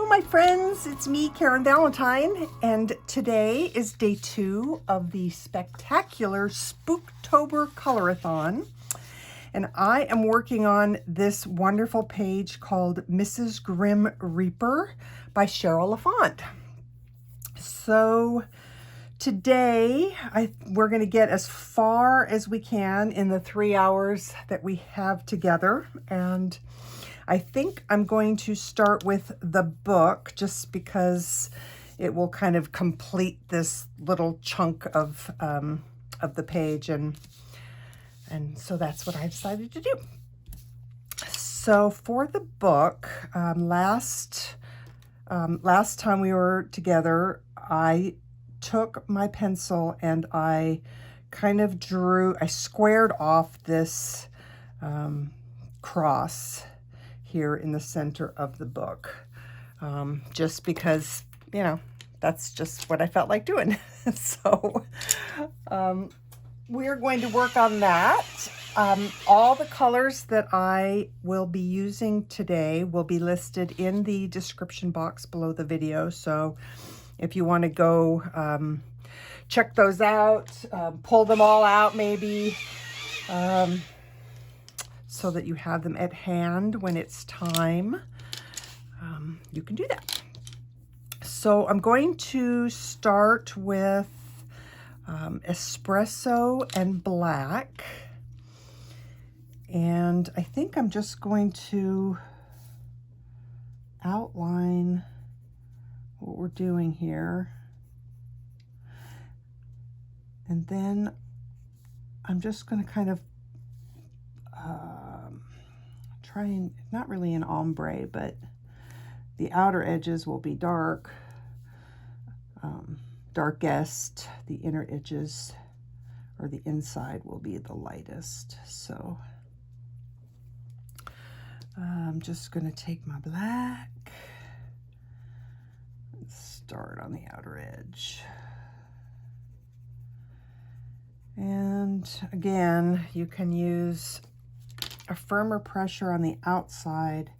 my friends, it's me, Karen Valentine, and today is day 2 of the spectacular Spooktober Colorathon. And I am working on this wonderful page called Mrs. Grim Reaper by Sheryl Lafond. So today we're going to get as far as we can in the 3 hours that we have together, and I think I'm going to start with the book just because it will kind of complete this little chunk of the page, and so that's what I decided to do. So for the book, last time we were together, I took my pencil and I kind of I squared off this cross here in the center of the book, just because, you know, that's just what I felt like doing. So we're going to work on that. All the colors that I will be using today will be listed in the description box below the video. So if you want to go check those out, pull them all out maybe, so that you have them at hand when it's time, you can do that. So I'm going to start with Espresso and Black. And I think I'm just going to outline what we're doing here. And then I'm just going to kind of try and, not really an ombre, but the outer edges will be dark, darkest. The inner edges, or the inside, will be the lightest. So I'm just going to take my black and start on the outer edge. And again, you can use a firmer pressure on the outside,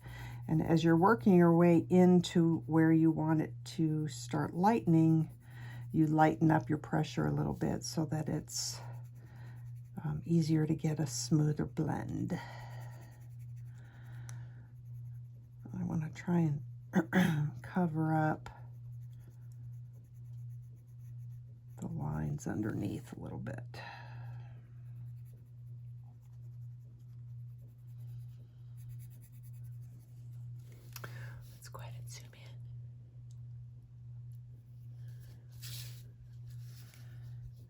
and as you're working your way into where you want it to start lightening, you lighten up your pressure a little bit so that it's easier to get a smoother blend. I want to try and cover up the lines underneath a little bit. Let's go ahead and zoom in.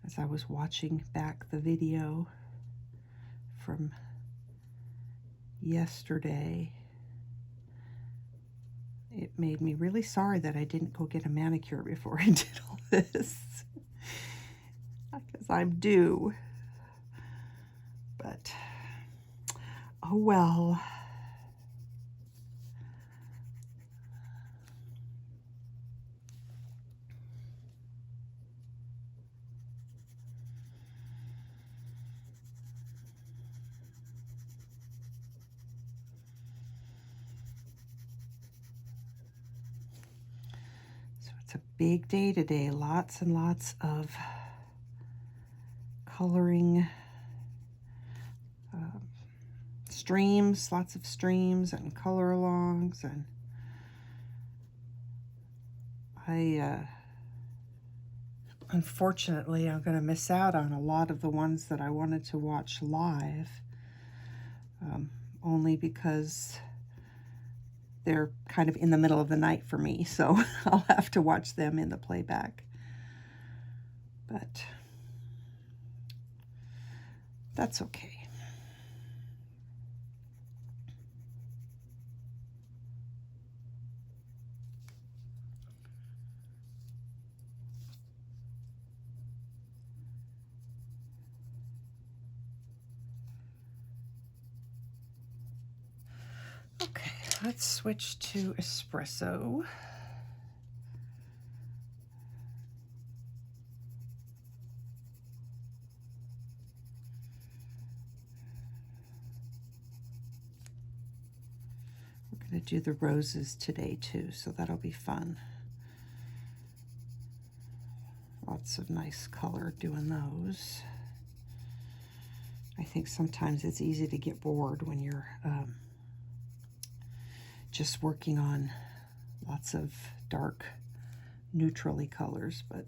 As I was watching back the video from yesterday, it made me really sorry that I didn't go get a manicure before I did all this. Because I'm due. But, oh well. It's a big day today, lots and lots of coloring, streams, lots of streams and color alongs, and unfortunately I'm going to miss out on a lot of the ones that I wanted to watch live, only because they're kind of in the middle of the night for me, so I'll have to watch them in the playback. But that's okay. Okay, let's switch to Espresso. We're going to do the roses today too, so that'll be fun. Lots of nice color doing those. I think sometimes it's easy to get bored when you're just working on lots of dark, neutrally colors, but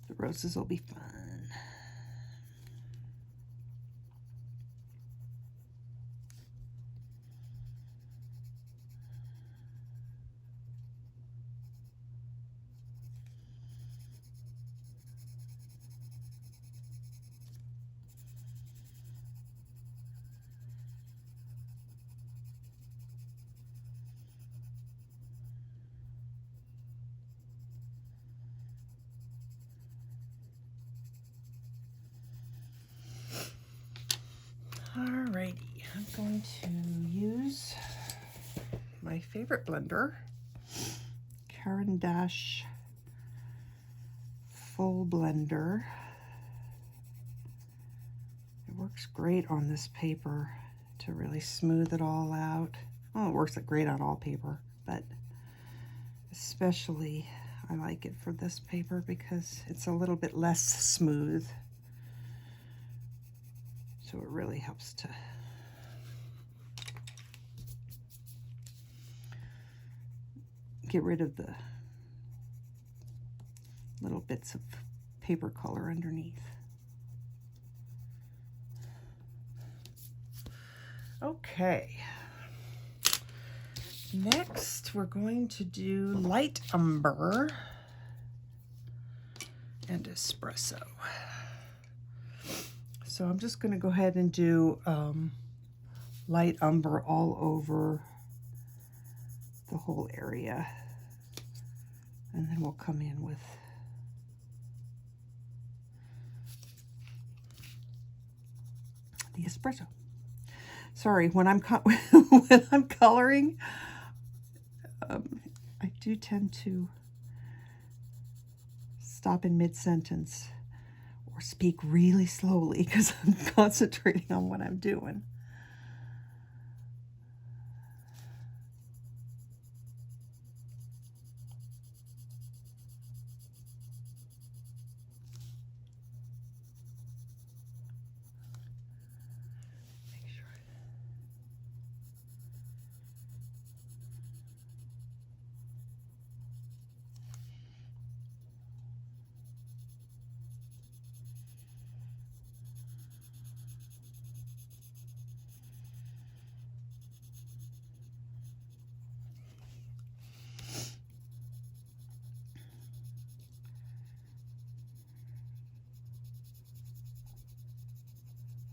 the roses will be fun. Alrighty, I'm going to use my favorite blender, Caran Full Blender. It works great on this paper to really smooth it all out. Well, it works great on all paper, but especially I like it for this paper because it's a little bit less smooth. So it really helps to get rid of the little bits of paper color underneath. Okay. Next, we're going to do light umber and espresso. So I'm just going to go ahead and do light umber all over the whole area. And then we'll come in with the espresso. Sorry, when I'm when I'm coloring, I do tend to stop in mid-sentence or speak really slowly because I'm concentrating on what I'm doing.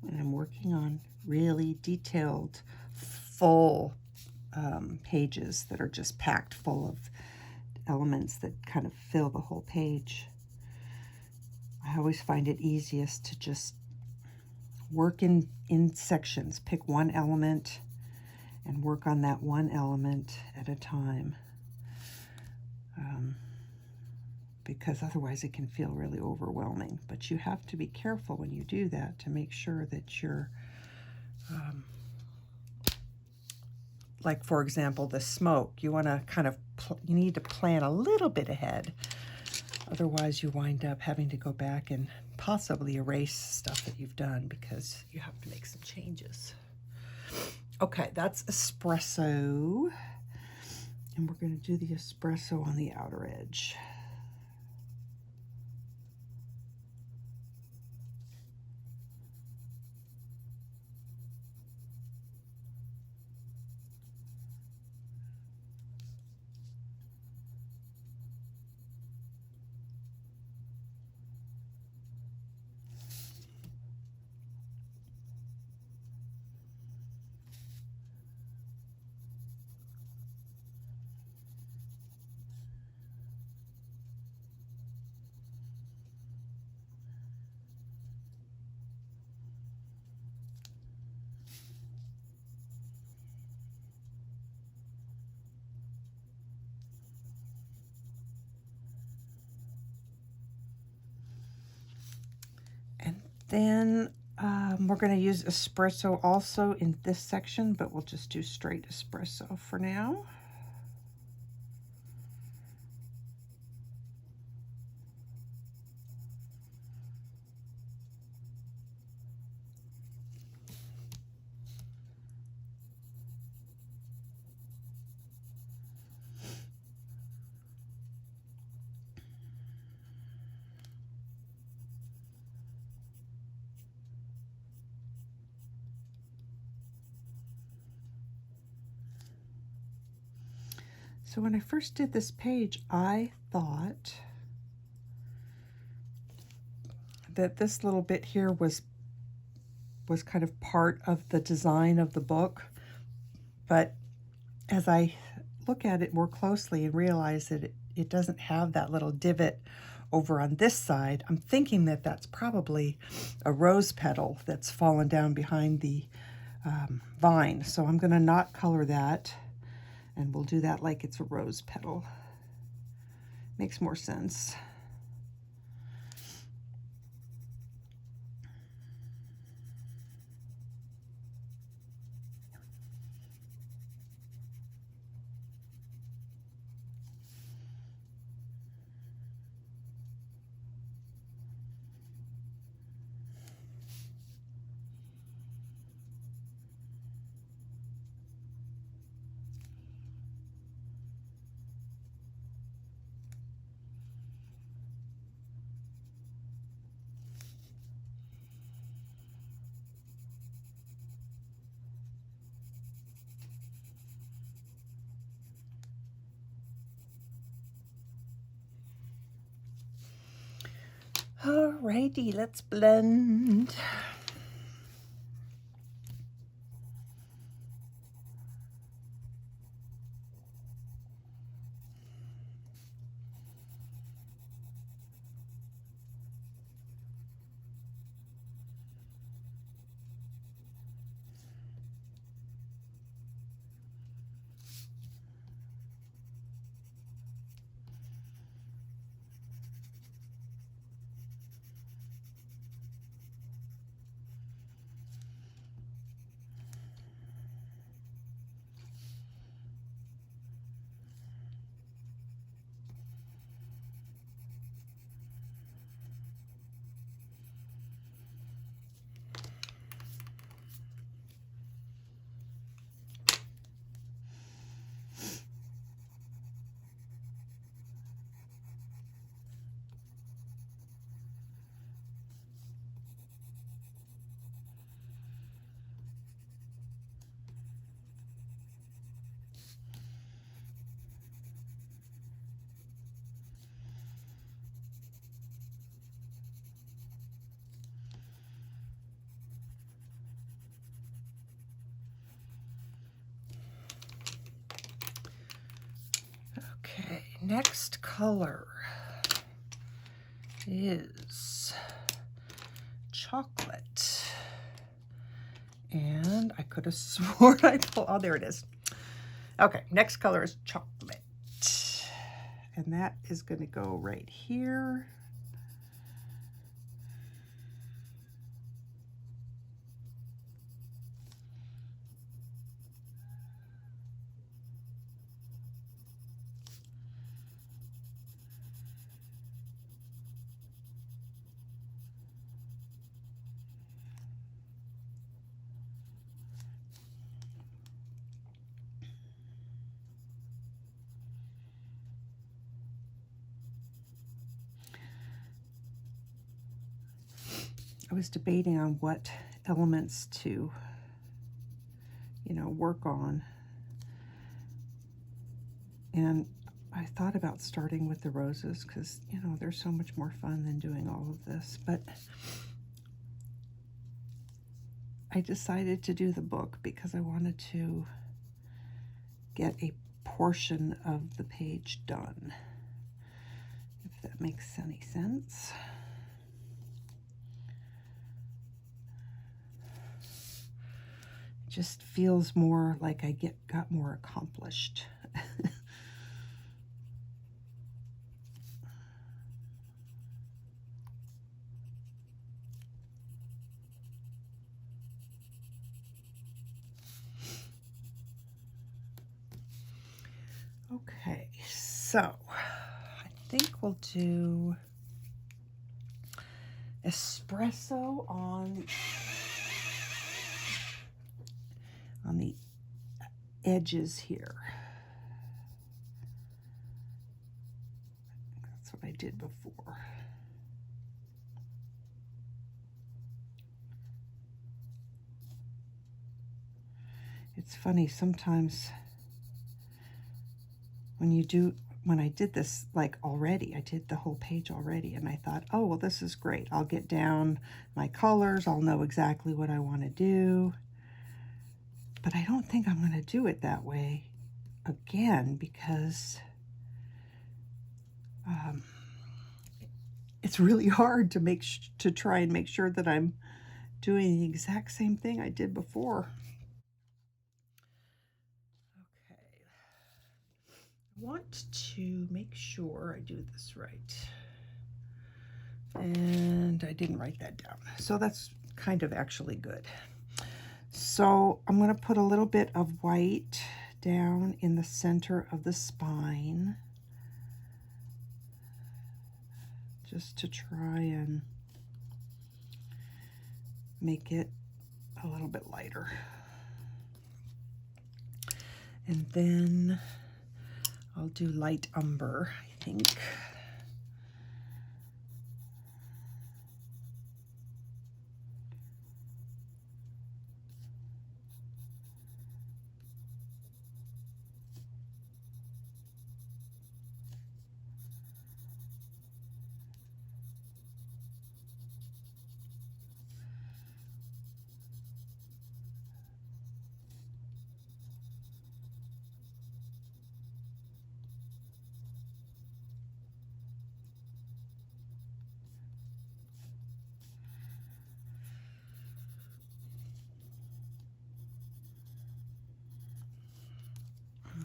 And I'm working on really detailed, full pages that are just packed full of elements that kind of fill the whole page. I always find it easiest to just work in sections, pick one element and work on that one element at a time. Because otherwise it can feel really overwhelming. But you have to be careful when you do that to make sure that you're, like for example, the smoke, you want to kind of, you need to plan a little bit ahead. Otherwise you wind up having to go back and possibly erase stuff that you've done because you have to make some changes. Okay, that's espresso. And we're going to do the espresso on the outer edge. Then We're going to use espresso also in this section, but we'll just do straight espresso for now. So when I first did this page, I thought that this little bit here was kind of part of the design of the book. But as I look at it more closely and realize that it doesn't have that little divot over on this side, I'm thinking that that's probably a rose petal that's fallen down behind the vine. So I'm going to not color that. And we'll do that like it's a rose petal. Makes more sense. Alrighty, let's blend. Okay, next color is chocolate. And I could have sworn I pulled, oh, there it is. Okay, next color is chocolate. And that is going to go right here. I was debating on what elements to, work on. And I thought about starting with the roses because, they're so much more fun than doing all of this. But I decided to do the book because I wanted to get a portion of the page done, if that makes any sense. Just feels more like I got more accomplished. Okay, so I think we'll do espresso on the edges here. That's what I did before. It's funny sometimes when I did this like already, I did the whole page already, and I thought, oh, well, this is great. I'll get down my colors. I'll know exactly what I want to do. But I don't think I'm going to do it that way again because it's really hard to try and make sure that I'm doing the exact same thing I did before. Okay. I want to make sure I do this right. And I didn't write that down. So that's kind of actually good. So I'm going to put a little bit of white down in the center of the spine, just to try and make it a little bit lighter. And then I'll do light umber, I think.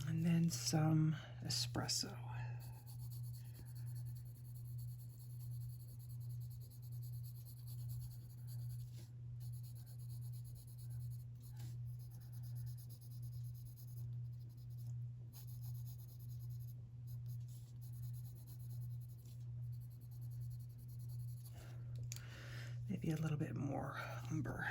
And then some espresso. Maybe a little bit more umber.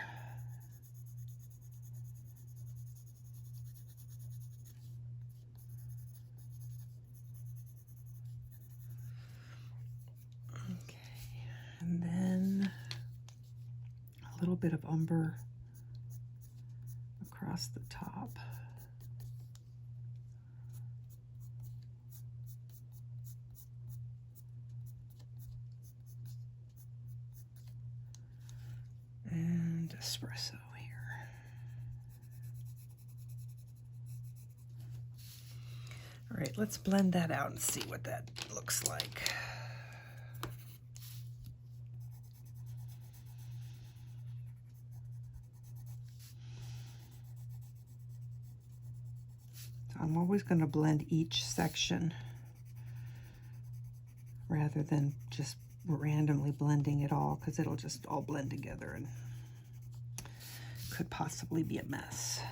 And then a little bit of umber across the top. And espresso here. All right, let's blend that out and see what that looks like. I'm always going to blend each section rather than just randomly blending it all, because it'll just all blend together and could possibly be a mess.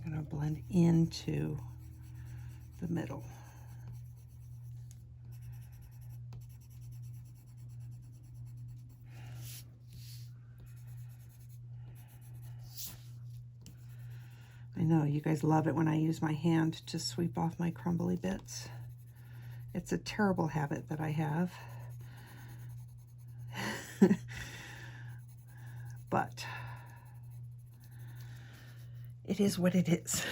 I'm going to blend into the middle. I know you guys love it when I use my hand to sweep off my crumbly bits. It's a terrible habit that I have. But it is what it is.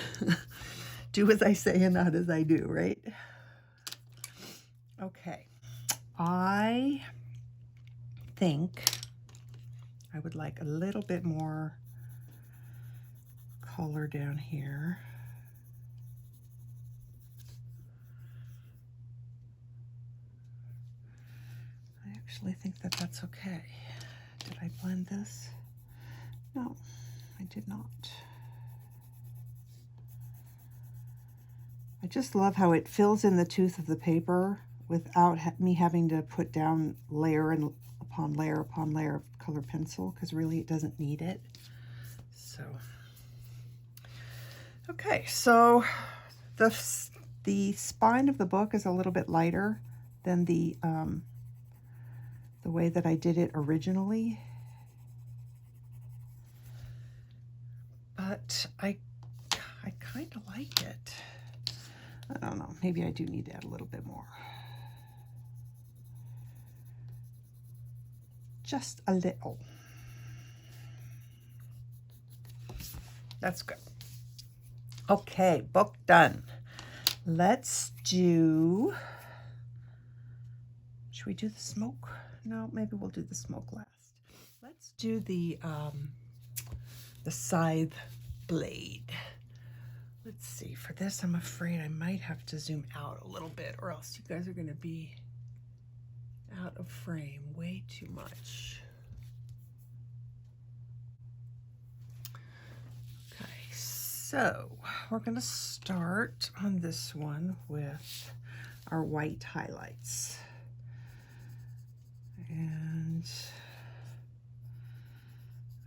Do as I say and not as I do, right? Okay. I think I would like a little bit more color down here. I actually think that that's okay. Did I blend this? No, I did not. I just love how it fills in the tooth of the paper without me having to put down layer upon layer upon layer of color pencil, because really it doesn't need it. So, okay, so the spine of the book is a little bit lighter than the way that I did it originally. But I kind of like it. I don't know, maybe I do need to add a little bit more. Just a little. That's good. Okay, book done. Let's do, should we do the smoke? No, maybe we'll do the smoke last. Let's do the scythe blade. Let's see, for this I'm afraid I might have to zoom out a little bit, or else you guys are going to be out of frame way too much. Okay, so we're going to start on this one with our white highlights. And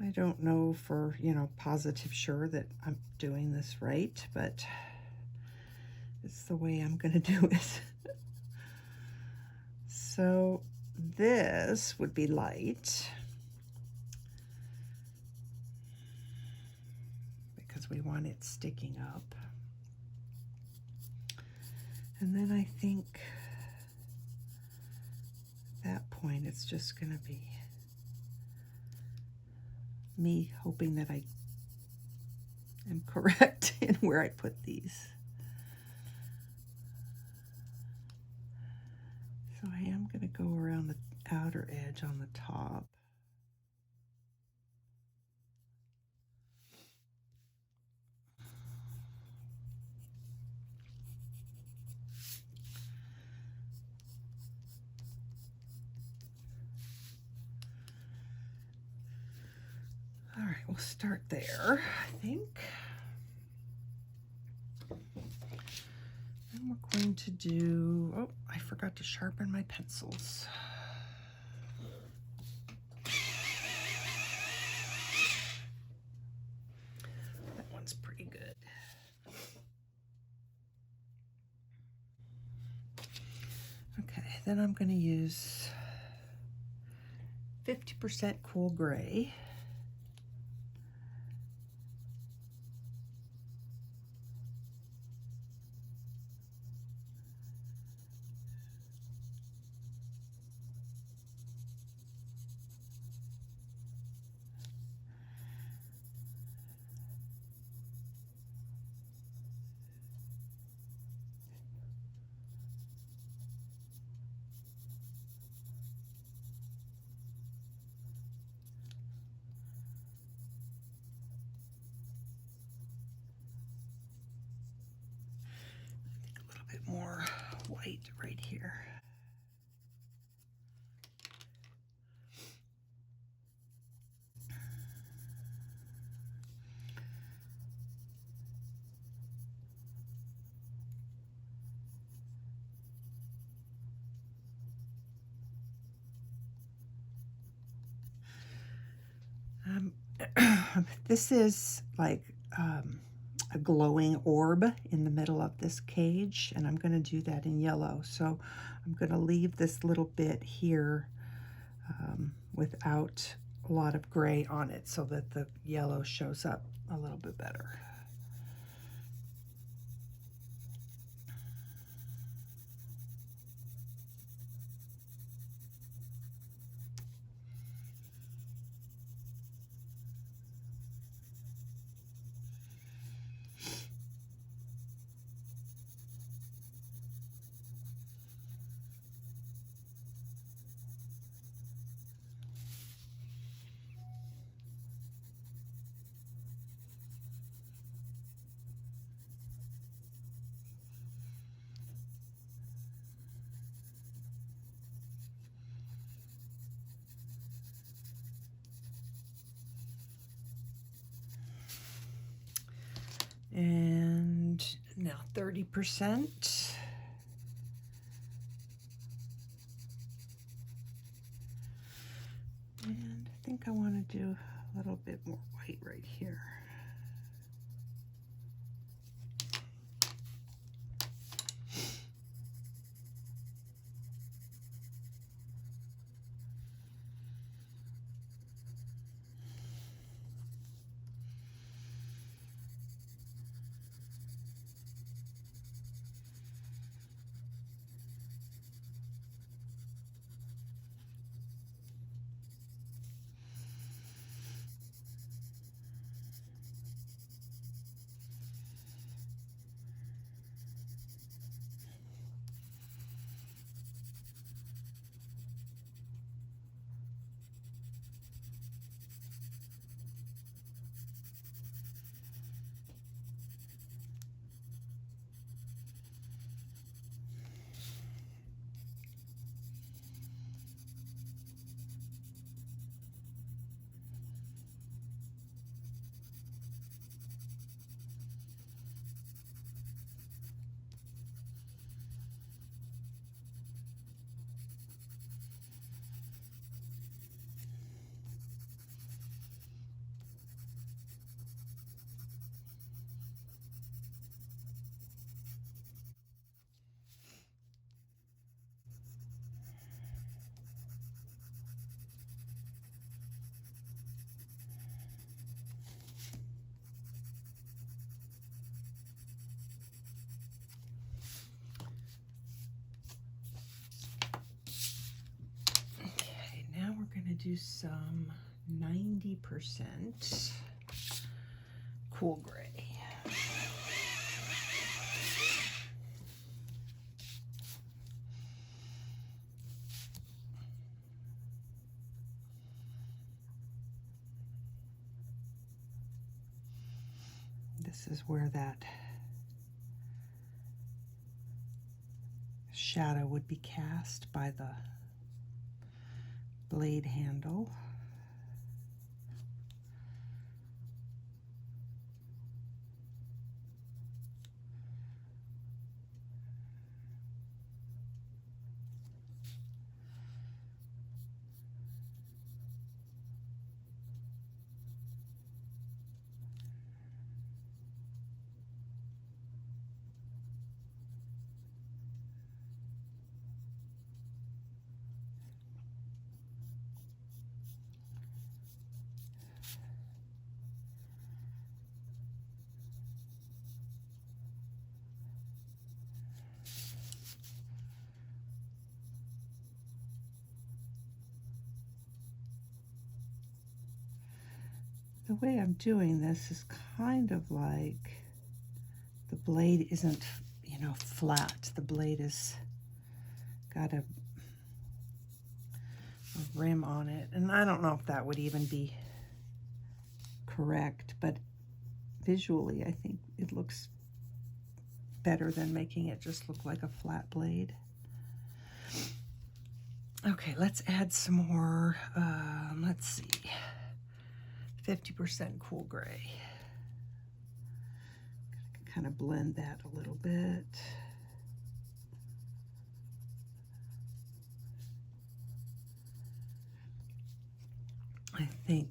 I don't know for, positive sure that I'm doing this right, but it's the way I'm going to do it. So this would be light because we want it sticking up. And then I think at that point it's just going to be me hoping that I am correct in where I put these. So I am going to go around the outer edge on the top. All right, we'll start there, I think. And we're going to do, oh, I forgot to sharpen my pencils. That one's pretty good. Okay, then I'm going to use 50% cool gray. More white right here. This is like a glowing orb in the middle of this cage, and I'm going to do that in yellow. So I'm going to leave this little bit here without a lot of gray on it so that the yellow shows up a little bit better. 30%. And I think I want to do a little bit more white right here. Do some 90% cool gray. This is where that shadow would be cast by the blade handle. The way I'm doing this is kind of like the blade isn't, you know, flat. The blade is got a rim on it. And I don't know if that would even be correct, but visually I think it looks better than making it just look like a flat blade. Okay, let's add some more, let's see. 50% cool gray. Kind of blend that a little bit. I think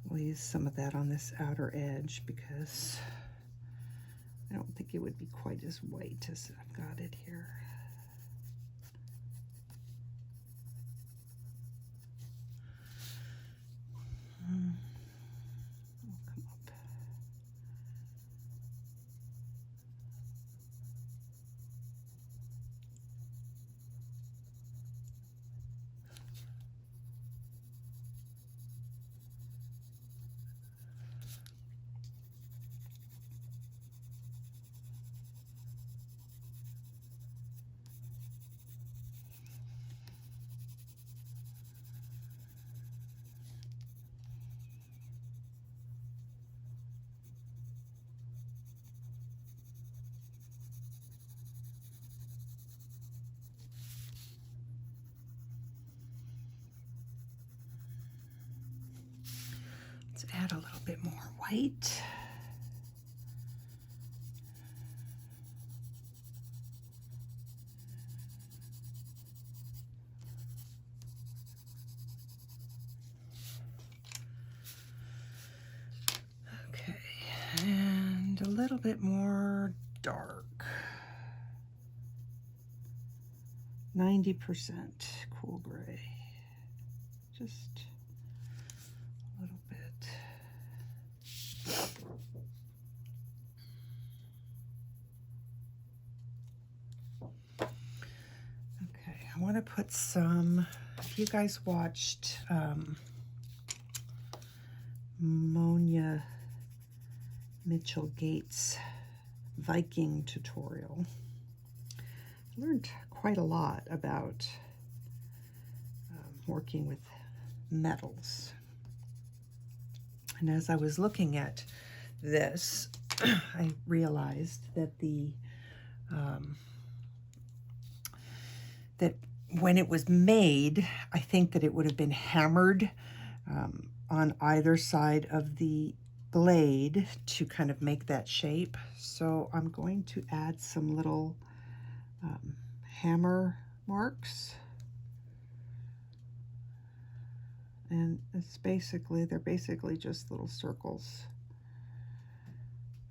we'll use some of that on this outer edge because I don't think it would be quite as white as I've got it here. Let's add a little bit more white. little bit more dark. 90% cool gray. Just a little bit. Okay, I want to put some, if you guys watched Monia Mitchell Gates' Viking tutorial, I learned quite a lot about working with metals. And as I was looking at this, I realized that that when it was made, I think that it would have been hammered on either side of the blade to kind of make that shape. So I'm going to add some little hammer marks. And they're basically just little circles.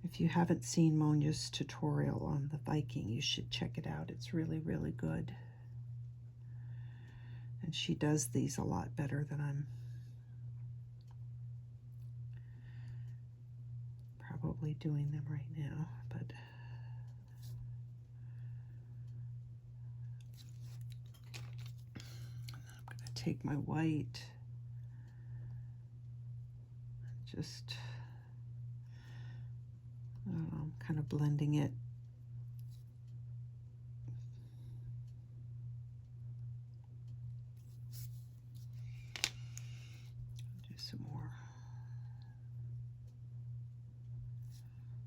If you haven't seen Monia's tutorial on the Viking, you should check it out. It's really, really good. And she does these a lot better than I'm probably doing them right now, but I'm going to take my white, just kind of blending it. Do some more.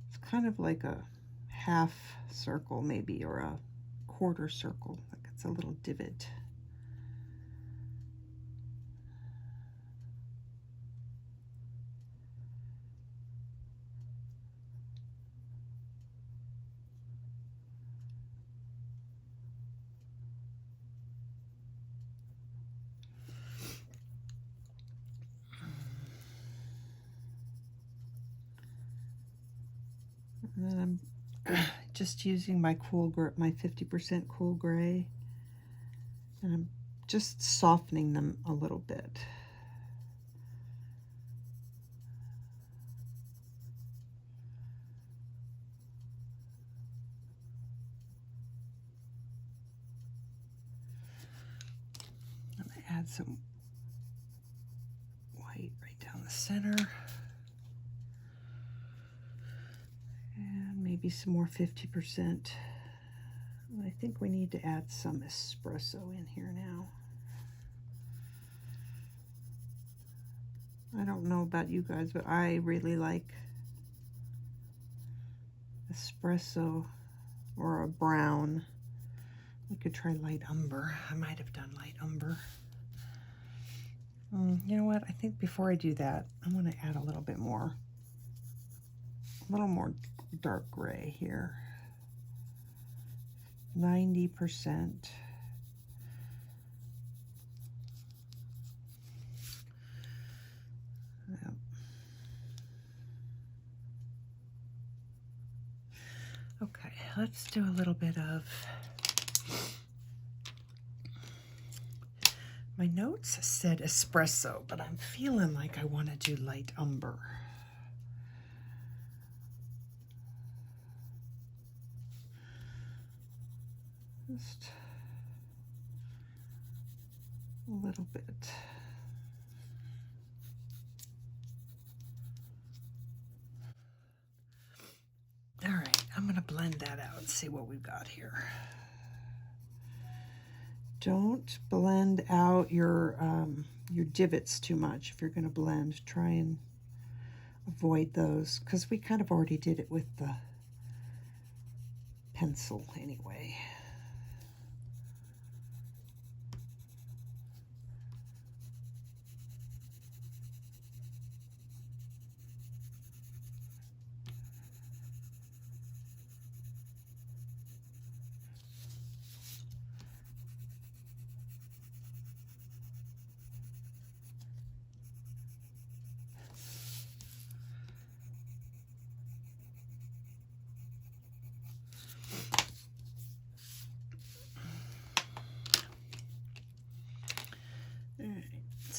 It's kind of like a half circle maybe, or a quarter circle, like it's a little divot. And then I'm just using my my 50% cool gray, and I'm just softening them a little bit. I'm going to add some white right down the center. Maybe some more 50%. I think we need to add some espresso in here now. I don't know about you guys, but I really like espresso or a brown. We could try light umber. I might have done light umber. You know what? I think before I do that, I'm going to add a little bit more. A little more dark gray here. 90%. Yep. Okay, let's do a little bit of, my notes said espresso, but I'm feeling like I want to do light umber. Just a little bit. All right, I'm going to blend that out and see what we've got here. Don't blend out your divots too much. If you're going to blend, try and avoid those, because we kind of already did it with the pencil anyway.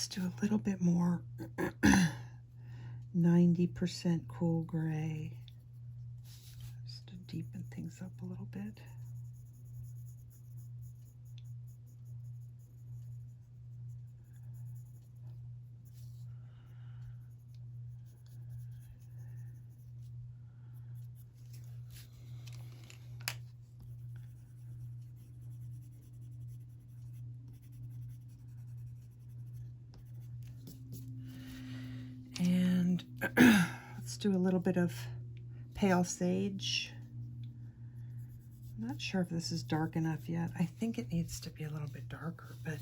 do a little bit more 90% cool gray, just to deepen things up a little bit. And let's do a little bit of pale sage. I'm not sure if this is dark enough yet. I think it needs to be a little bit darker, but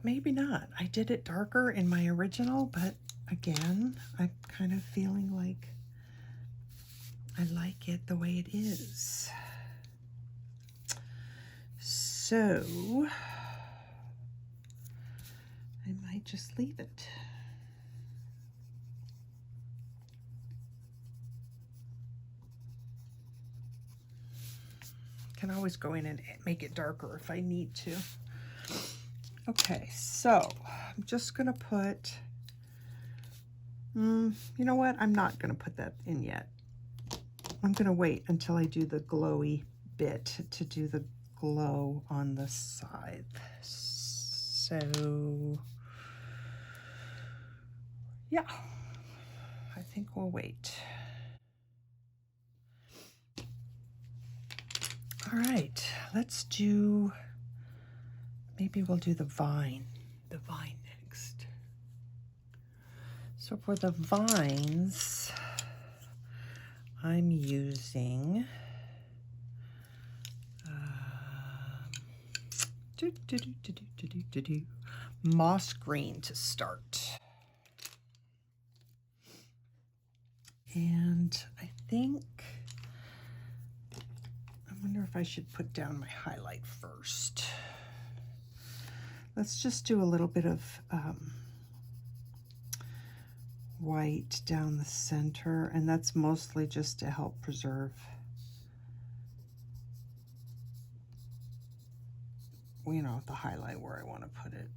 maybe not. I did it darker in my original, but again, I'm kind of feeling like I like it the way it is. So I might just leave it. Can always go in and make it darker if I need to. Okay, so I'm just gonna put, you know what? I'm not gonna put that in yet. I'm gonna wait until I do the glowy bit to do the glow on the side. So, yeah, I think we'll wait. All right, let's do, maybe we'll do the vine next. So for the vines, I'm using moss green to start. And I think, I wonder if I should put down my highlight first. Let's just do a little bit of white down the center, and that's mostly just to help preserve, you know, the highlight where I want to put it.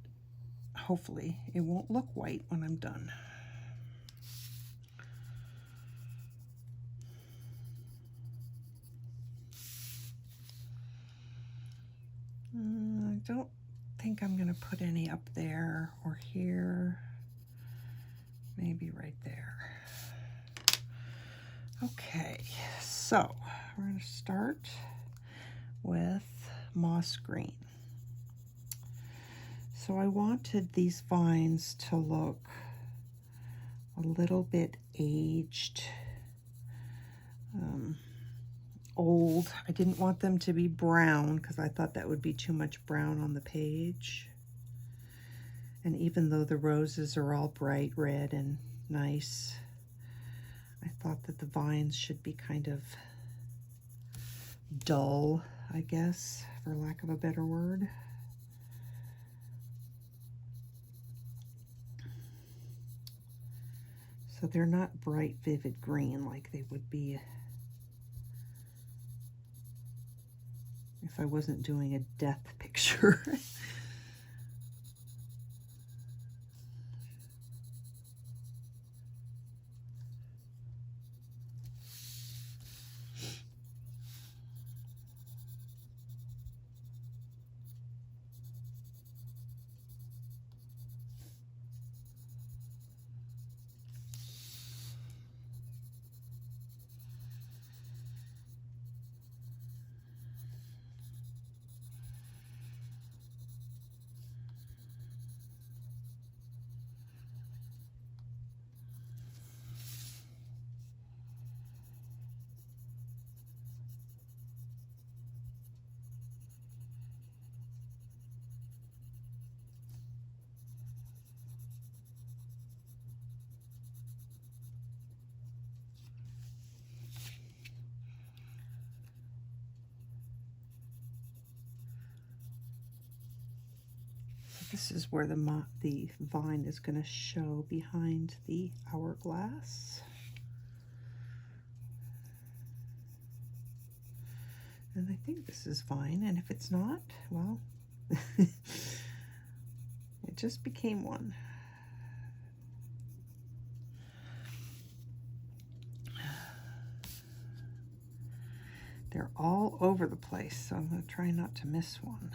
Hopefully it won't look white when I'm done. I don't think I'm going to put any up there or here. Maybe right there. Okay, so we're going to start with moss green. So I wanted these vines to look a little bit aged, old. I didn't want them to be brown because I thought that would be too much brown on the page. And even though the roses are all bright red and nice, I thought that the vines should be kind of dull, I guess, for lack of a better word. So they're not bright, vivid green like they would be if I wasn't doing a death picture. This is where the vine is going to show behind the hourglass. And I think this is vine, and if it's not, well, it just became one. They're all over the place, so I'm going to try not to miss one.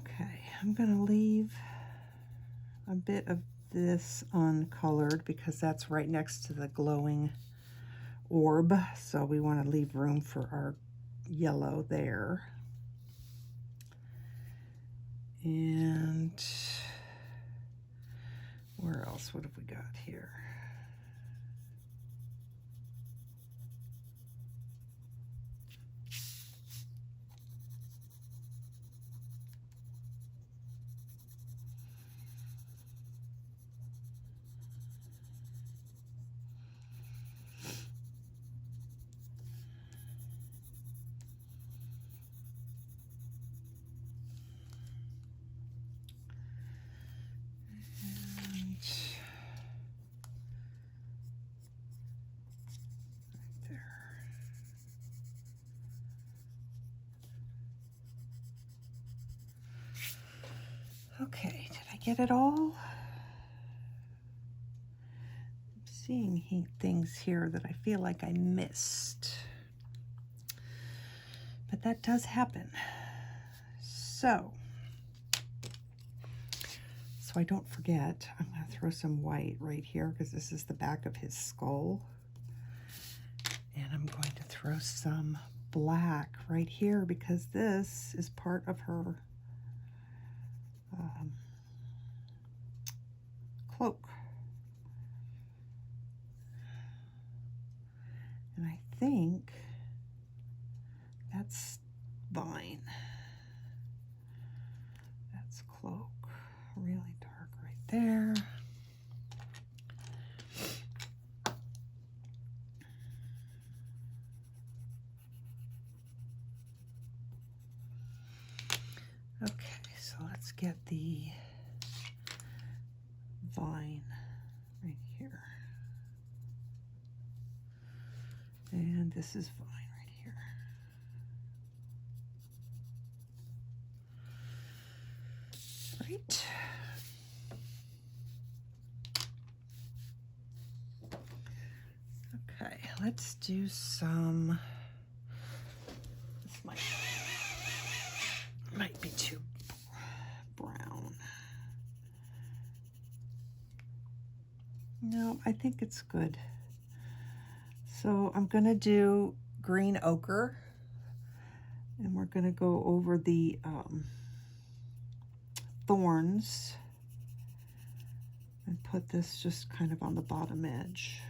Okay, I'm going to leave a bit of this uncolored because that's right next to the glowing orb, so we want to leave room for our yellow there. And where else? What have we got here? Okay, did I get it all? I'm seeing things here that I feel like I missed. But that does happen. So I don't forget, I'm going to throw some white right here because this is the back of his skull. And I'm going to throw some black right here because this is part of her cloak. And I think that's vine. That's cloak. Really dark right there. Okay, so let's get the vine right here. And this is vine right here. Right. Okay, let's do some, this might be too brown. No, I think it's good. So I'm going to do green ochre, and we're going to go over the thorns and put this just kind of on the bottom edge.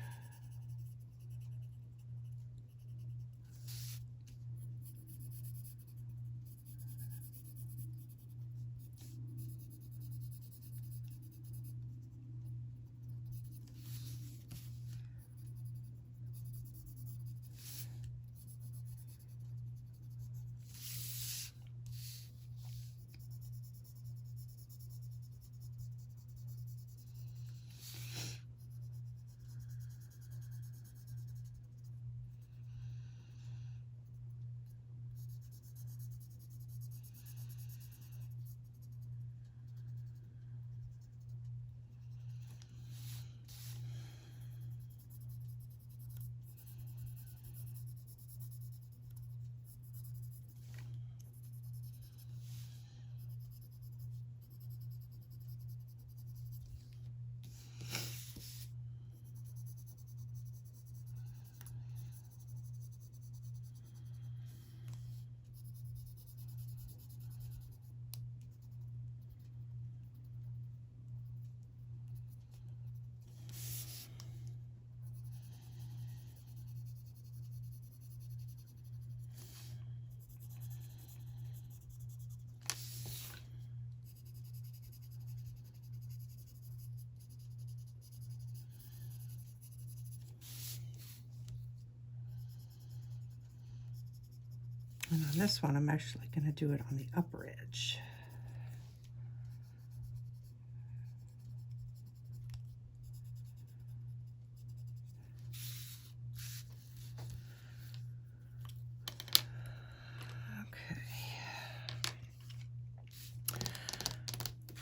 And on this one, I'm actually going to do it on the upper edge.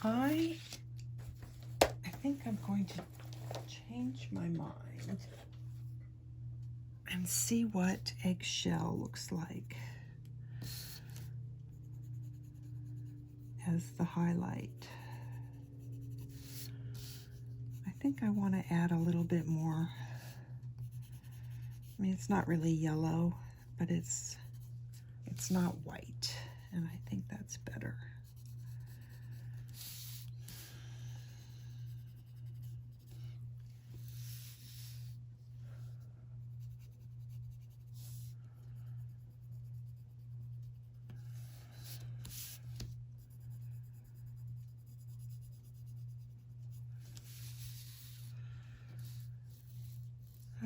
I think I'm going to change my mind and see what Eggshell looks like as the highlight. I think I want to add a little bit more. I mean, it's not really yellow, but it's not white, and I think that's better.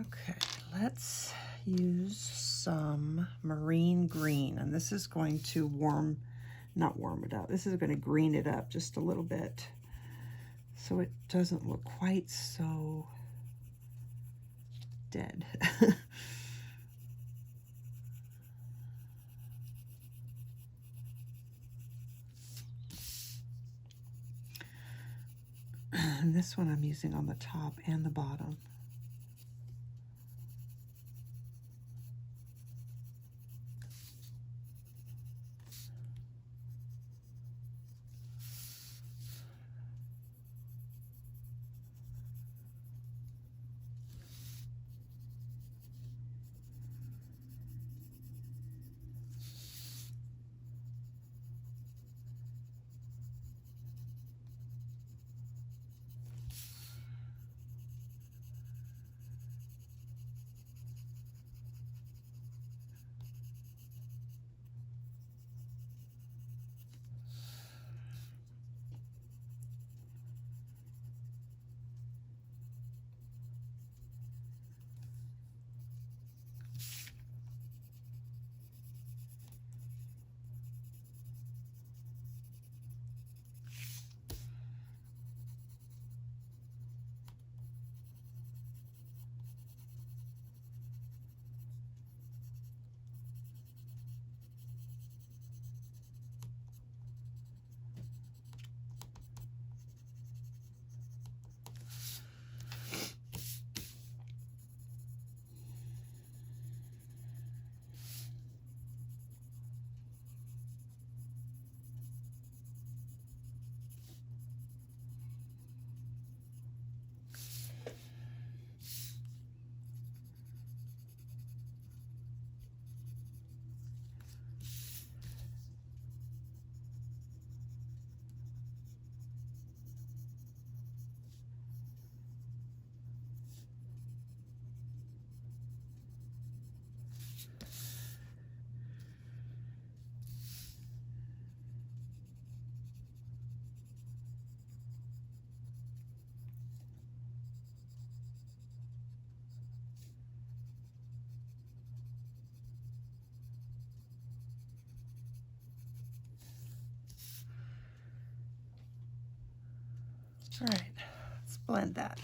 Okay, let's use some marine green, and this is going to not warm it up. This is going to green it up just a little bit so it doesn't look quite so dead. And this one I'm using on the top and the bottom. All right, let's blend that.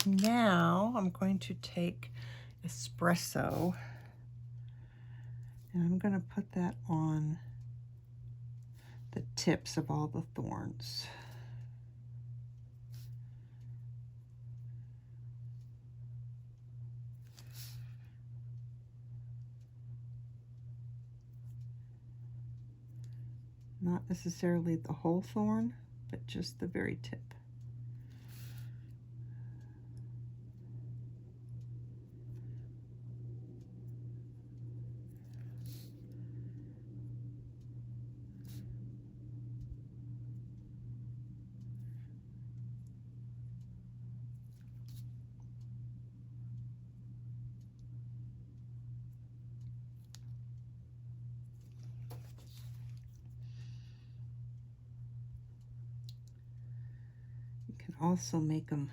Now I'm going to take Espresso and I'm going to put that on the tips of all the thorns. Not necessarily the whole thorn, but just the very tip. Also make them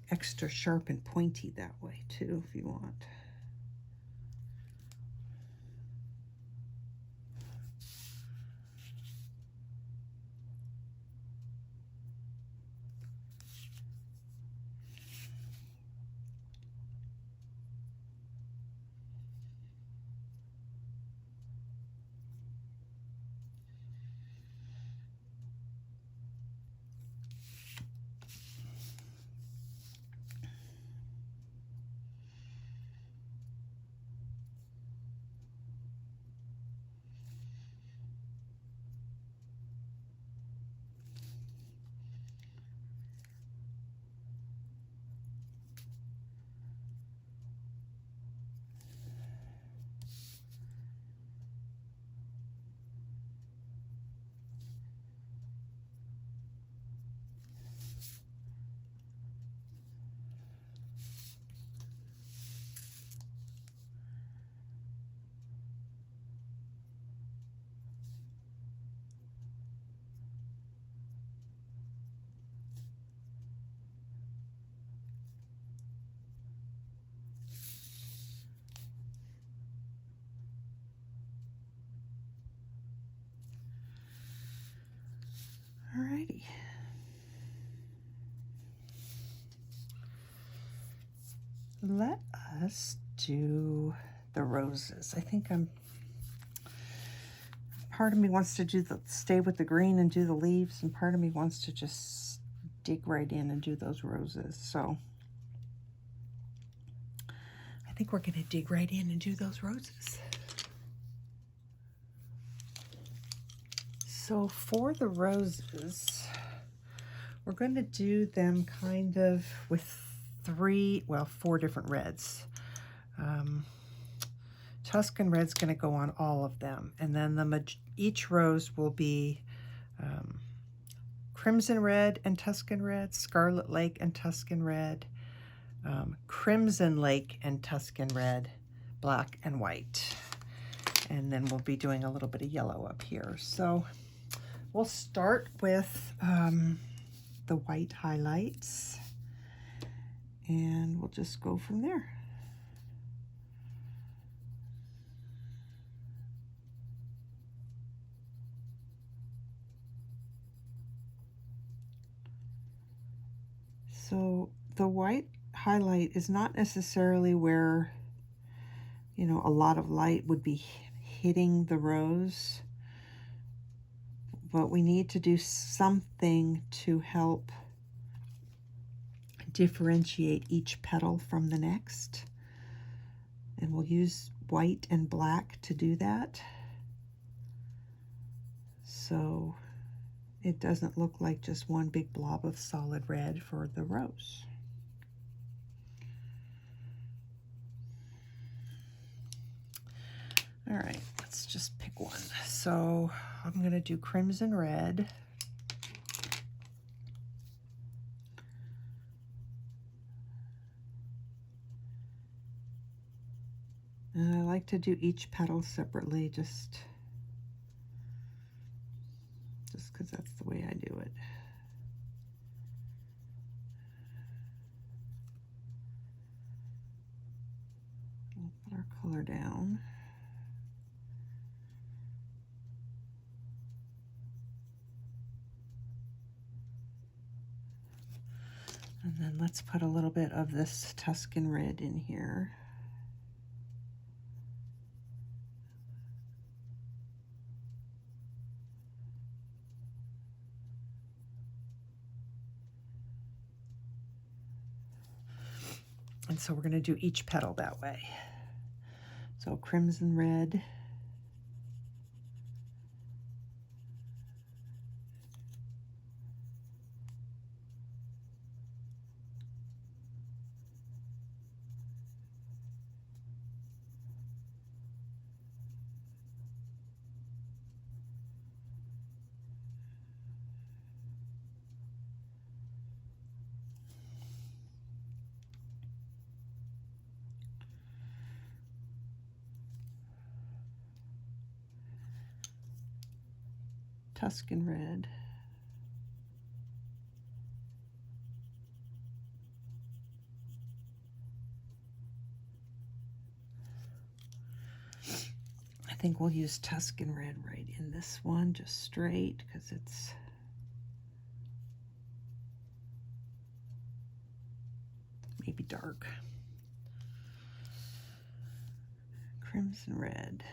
extra sharp and pointy that way too, if you want. Alrighty. Let us do the roses. I think part of me wants to stay with the green and do the leaves, and part of me wants to just dig right in and do those roses. So I think we're going to dig right in and do those roses. So for the roses, we're going to do them kind of with four different reds. Tuscan Red's going to go on all of them, and then each rose will be Crimson Red and Tuscan Red, Scarlet Lake and Tuscan Red, Crimson Lake and Tuscan Red, black and white. And then we'll be doing a little bit of yellow up here. So we'll start with the white highlights, and we'll just go from there. So the white highlight is not necessarily where, you know, a lot of light would be hitting the rose, but we need to do something to help differentiate each petal from the next. And we'll use white and black to do that, so it doesn't look like just one big blob of solid red for the rose. All right, let's just pick one. So I'm going to do Crimson Red. And I like to do each petal separately, just because that's the way I do it. We'll put our color down. And then let's put a little bit of this Tuscan Red in here. And so we're going to do each petal that way. So Crimson Red. Tuscan Red. I think we'll use Tuscan Red right in this one, just straight, because it's maybe dark. Crimson Red.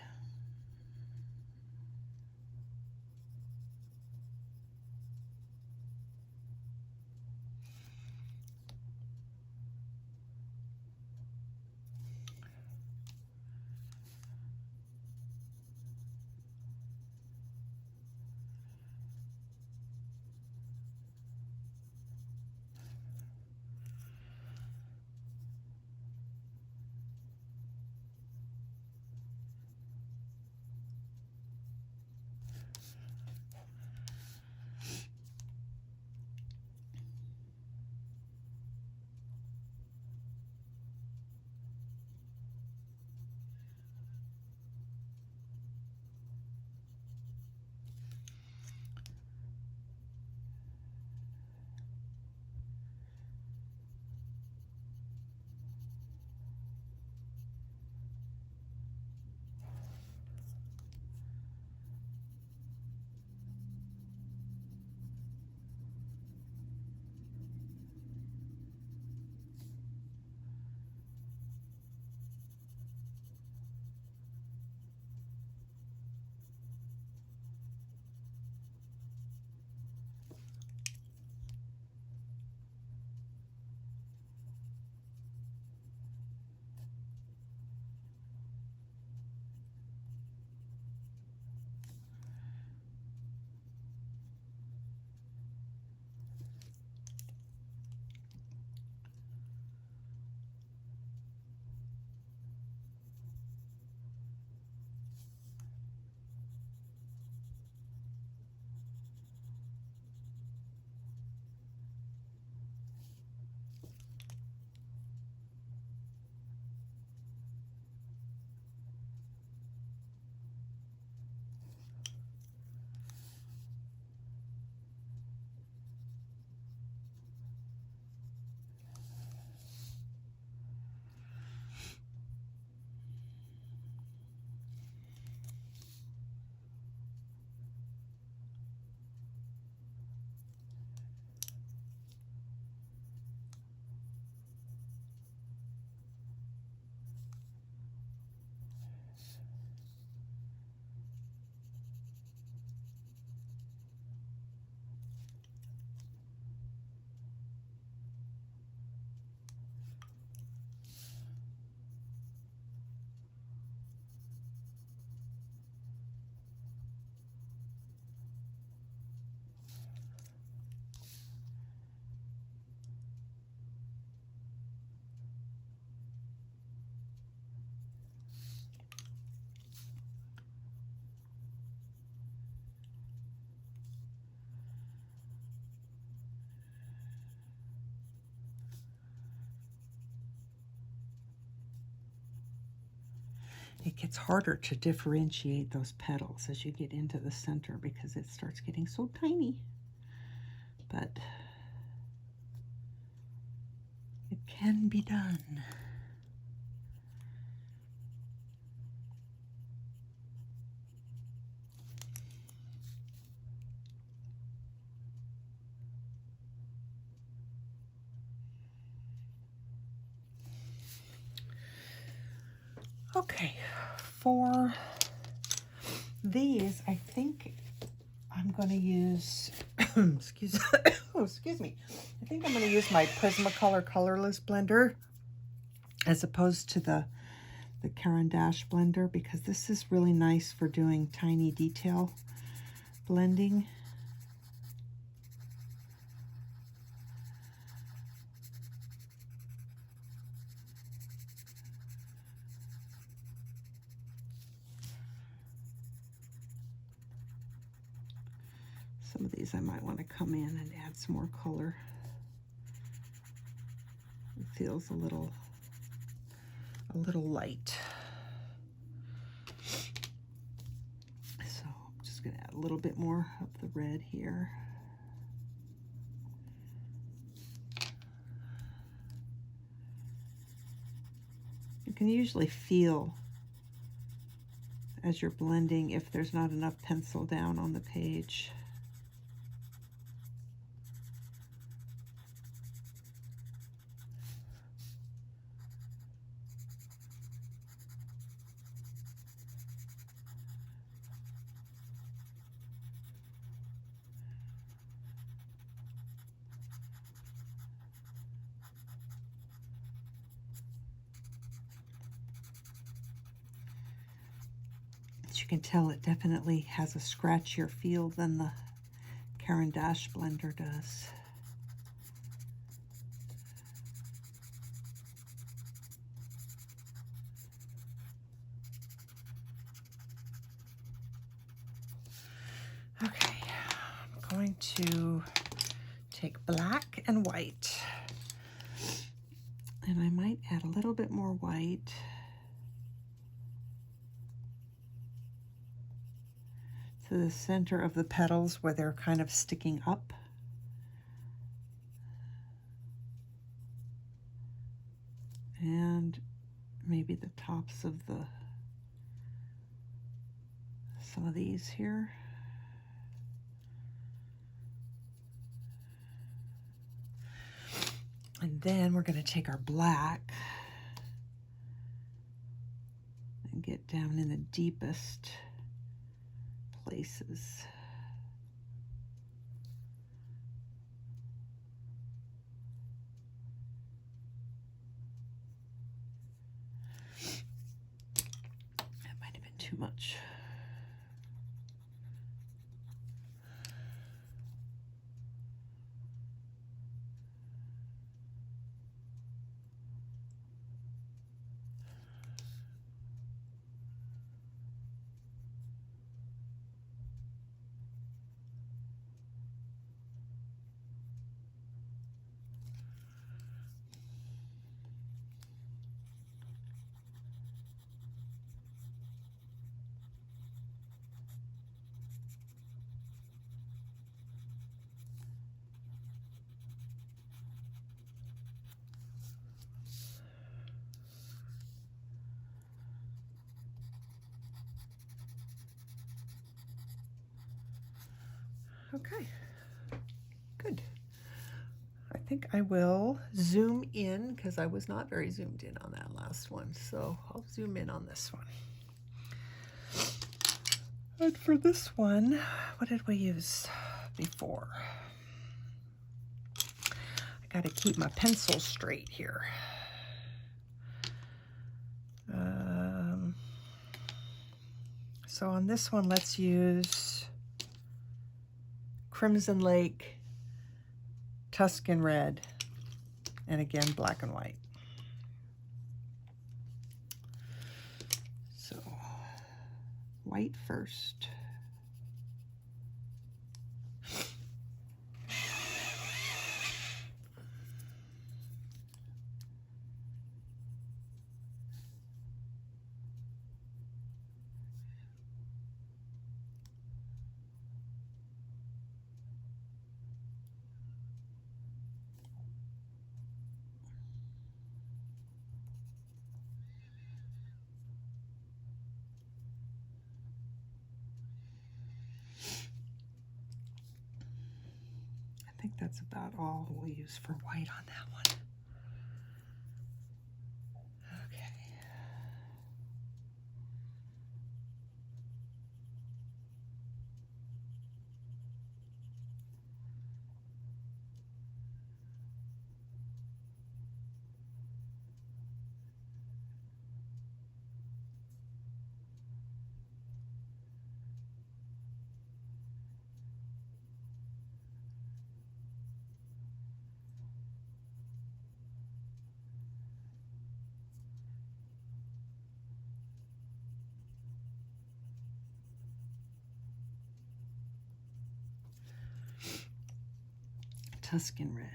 It gets harder to differentiate those petals as you get into the center because it starts getting so tiny. But it can be done. Okay, for these, I think I'm going to use, excuse me. I think I'm going to use my Prismacolor Colorless Blender as opposed to the Caran blender, because this is really nice for doing tiny detail blending. Some of these I might want to come in and add some more color. It feels a little light. So I'm just going to add a little bit more of the red here. You can usually feel as you're blending if there's not enough pencil down on the page. You can tell it definitely has a scratchier feel than the Caran blender does. Okay, I'm going to take black and white, and I might add a little bit more white. To the center of the petals where they're kind of sticking up. And maybe the tops of some of these here. And then we're going to take our black and get down in the deepest places. That might have been too much. Okay, good. I think I will zoom in because I was not very zoomed in on that last one, so I'll zoom in on this one. And for this one, what did we use before? I got to keep my pencil straight here. So on this one, let's use Crimson Lake, Tuscan Red, and again, black and white. So, white first. I think that's about all we'll use for white on that one. Okay. Tuscan Red.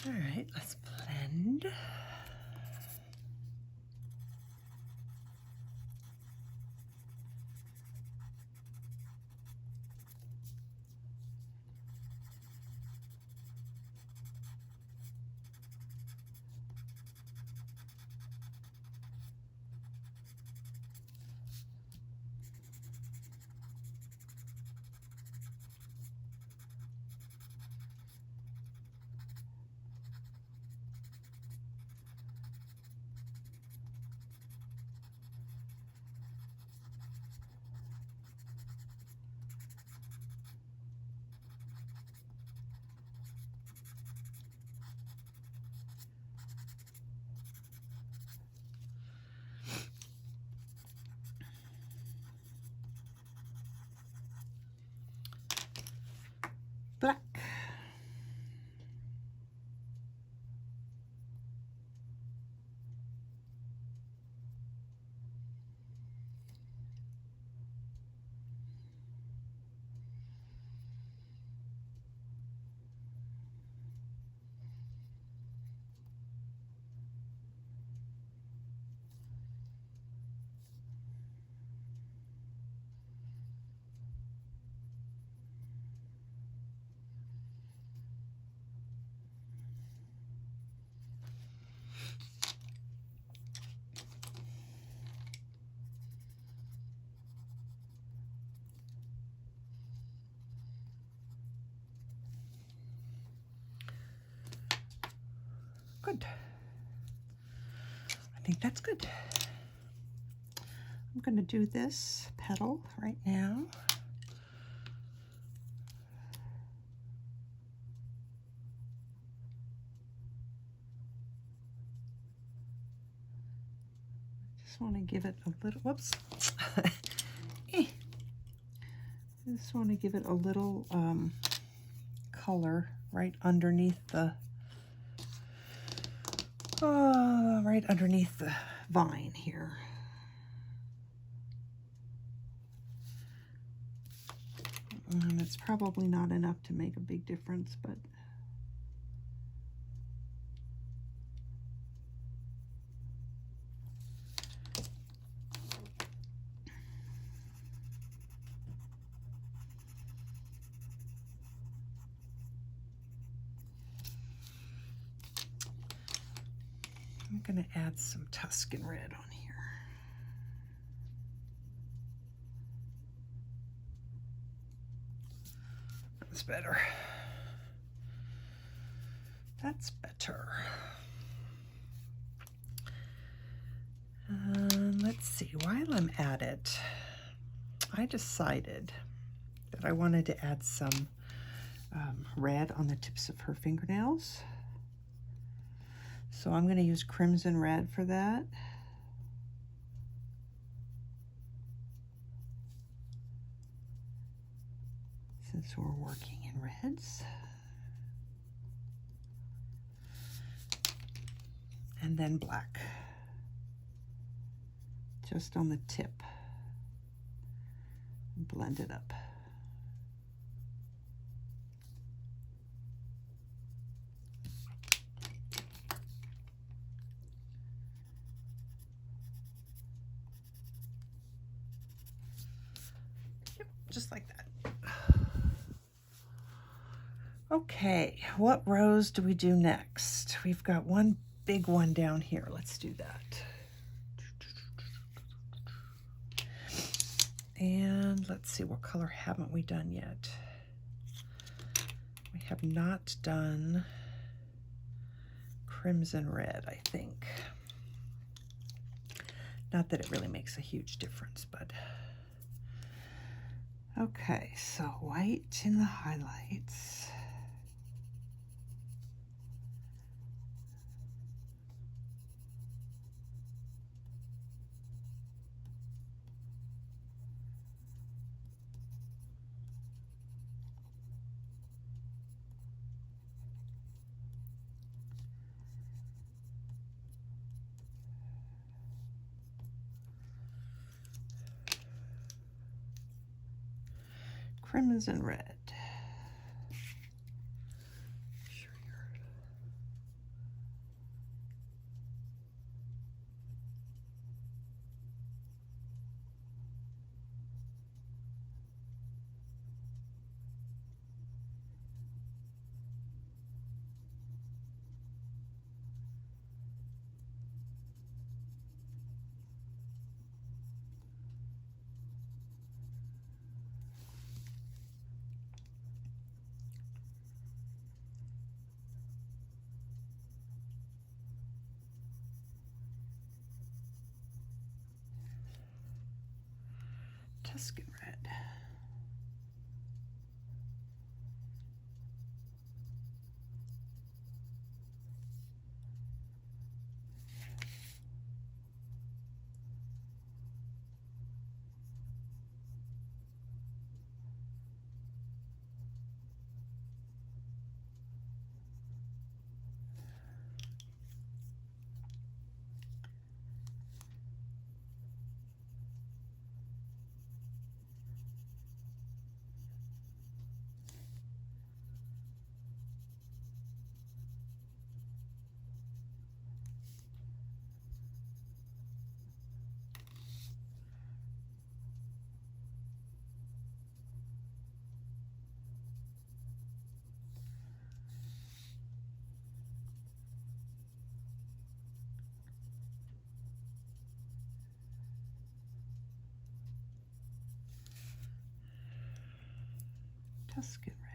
All right, let's blend. Black. Good. I think that's good. I'm going to do this petal right now. Just want to give it a little, whoops. Just want to give it a little color right underneath the vine here. And it's probably not enough to make a big difference, but I'm going to add some Tuscan Red on here. That's better. That's better. Let's see, while I'm at it, I decided that I wanted to add some red on the tips of her fingernails. So I'm going to use Crimson Red for that. Since we're working in reds. And then black. Just on the tip. Blend it up. Yep, just like that. Okay, what rows do we do next? We've got one big one down here. Let's do that. And let's see, what color haven't we done yet? We have not done Crimson Red, I think. Not that it really makes a huge difference, but okay, so white in the highlights. Crimson Red. Tuscan Red. Tuscan Red.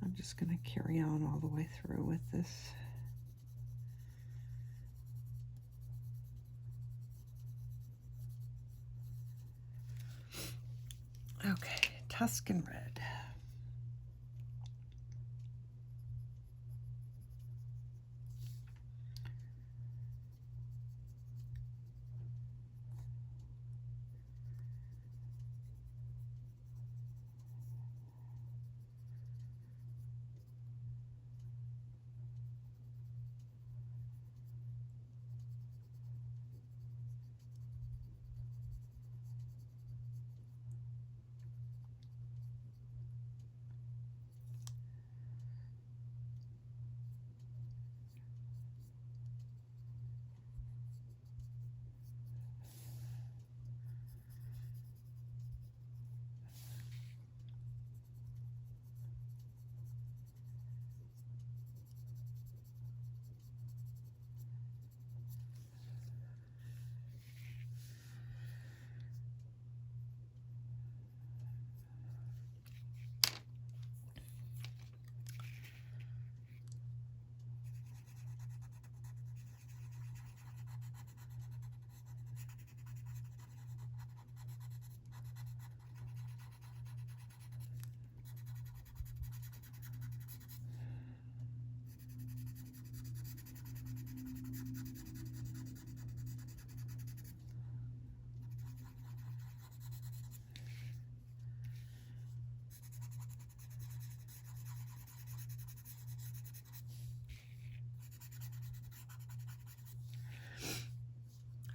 I'm just going to carry on all the way through with this. Tuscan Red.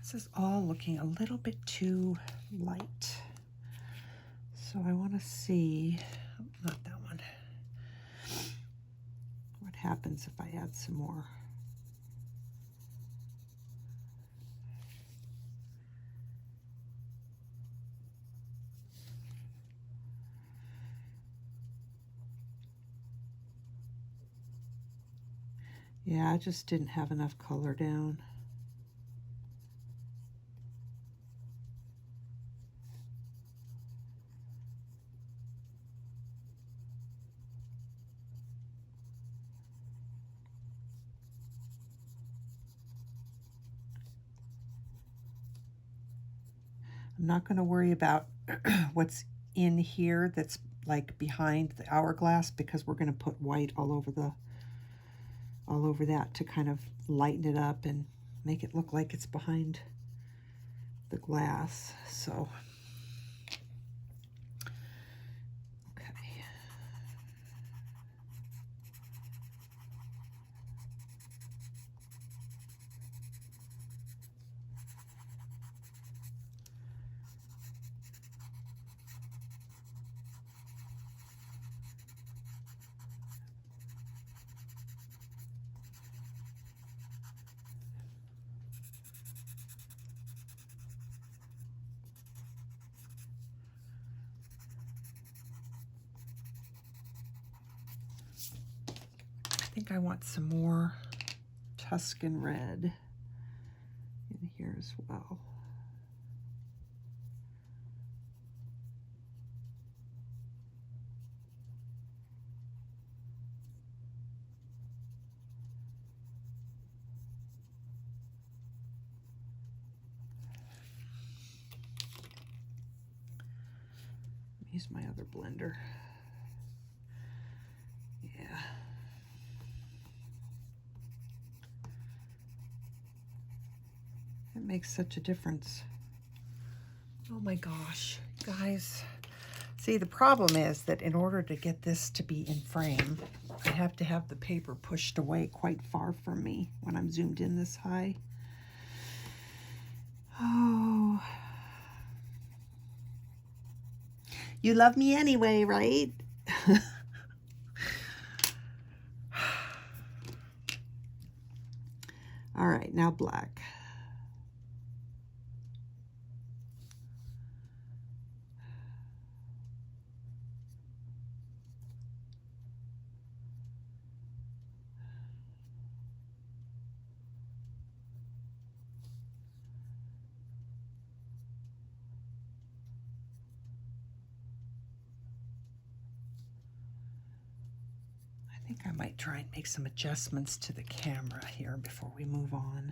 This is all looking a little bit too light. So I want to see, not that one, what happens if I add some more. Yeah, I just didn't have enough color down. I'm not going to worry about what's in here that's like behind the hourglass, because we're going to put white all over that to kind of lighten it up and make it look like it's behind the glass. So okay. I think I want some more Tuscan Red in here as well. Use my other blender. Yeah. It makes such a difference. Oh my gosh, guys. See, the problem is that in order to get this to be in frame, I have to have the paper pushed away quite far from me when I'm zoomed in this high. Oh. You love me anyway, right? All right, now black. I think I might try and make some adjustments to the camera here before we move on,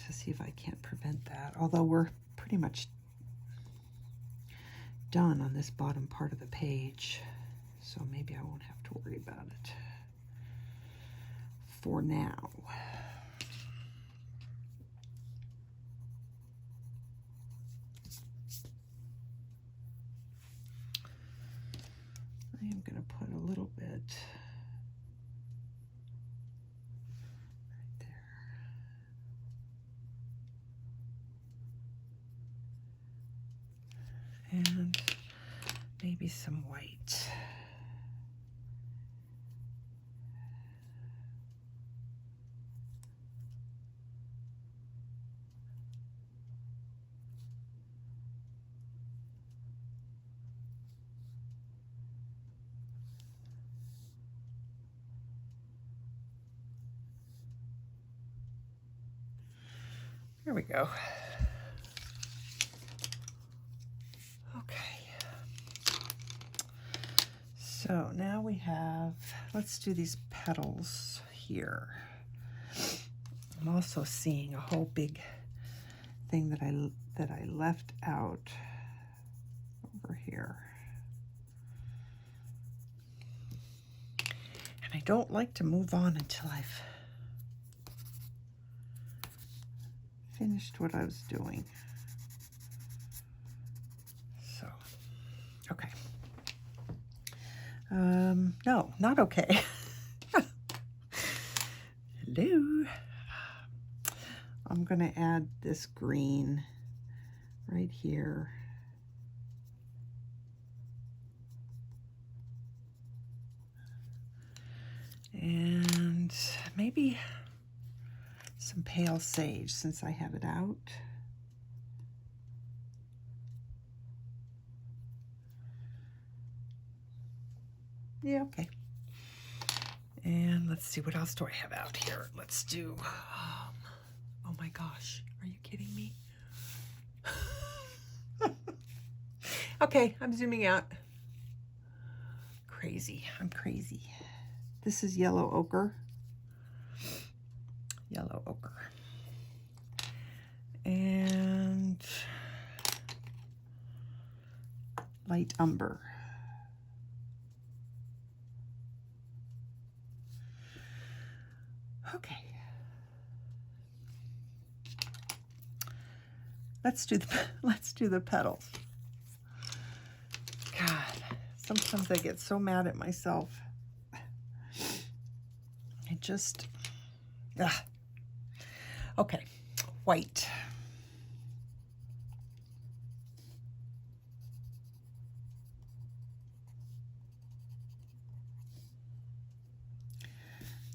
to see if I can't prevent that. Although we're pretty much done on this bottom part of the page, so maybe I won't have to worry about it for now. I am going to put a little bit right there. And maybe some white. There we go. Okay. So now we have, let's do these petals here. I'm also seeing a whole big thing that I left out over here. And I don't like to move on until I've finished what I was doing. So, okay. No, not okay. Hello. I'm going to add this green right here. And maybe some pale sage since I have it out. Yeah, okay. And let's see, what else do I have out here? Let's do, oh my gosh, are you kidding me? Okay, I'm zooming out. Crazy, I'm crazy. This is yellow ochre. Yellow ochre. And light umber. Okay. Let's do the petals. God, sometimes I get so mad at myself. I just, okay, white.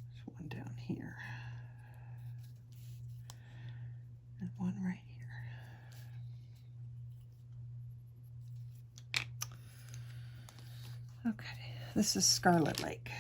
There's one down here. And one right here. Okay, this is Scarlet Lake.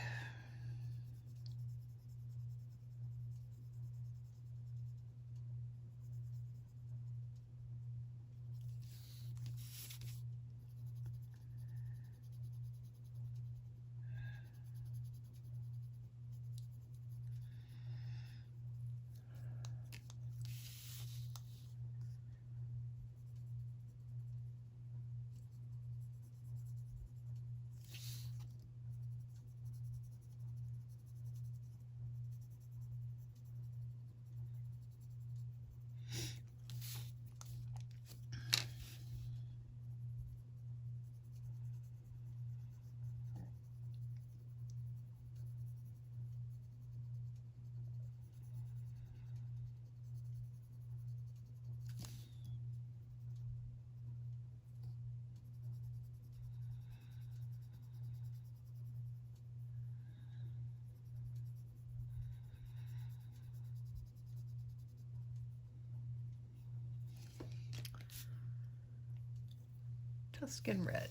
Tuscan Red.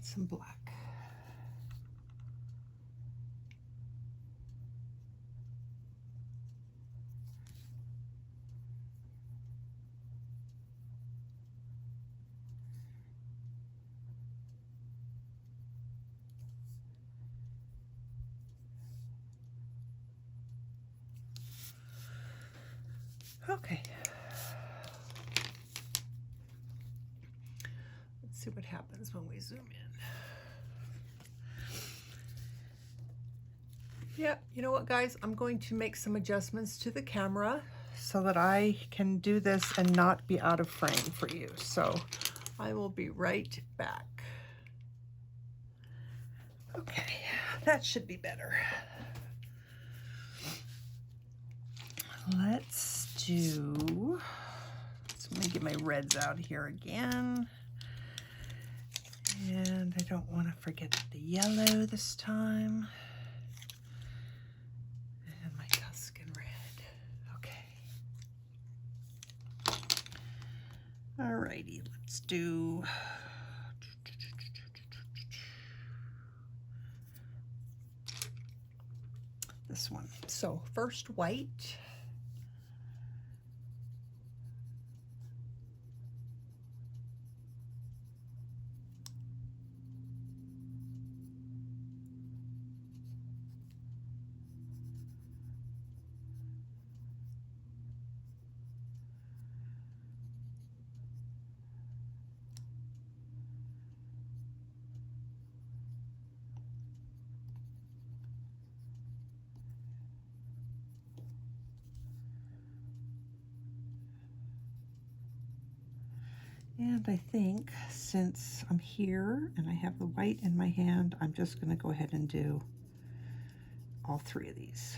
some black. Okay. Let's see what happens when we zoom in. Yeah, you know what, guys? I'm going to make some adjustments to the camera so that I can do this and not be out of frame for you. So I will be right back. Okay, that should be better. Let's do, so let me get my reds out here again. And I don't want to forget the yellow this time. And my Tuscan red. Okay. Alrighty, let's do this one. So first white. And I think since I'm here and I have the white in my hand, I'm just going to go ahead and do all three of these.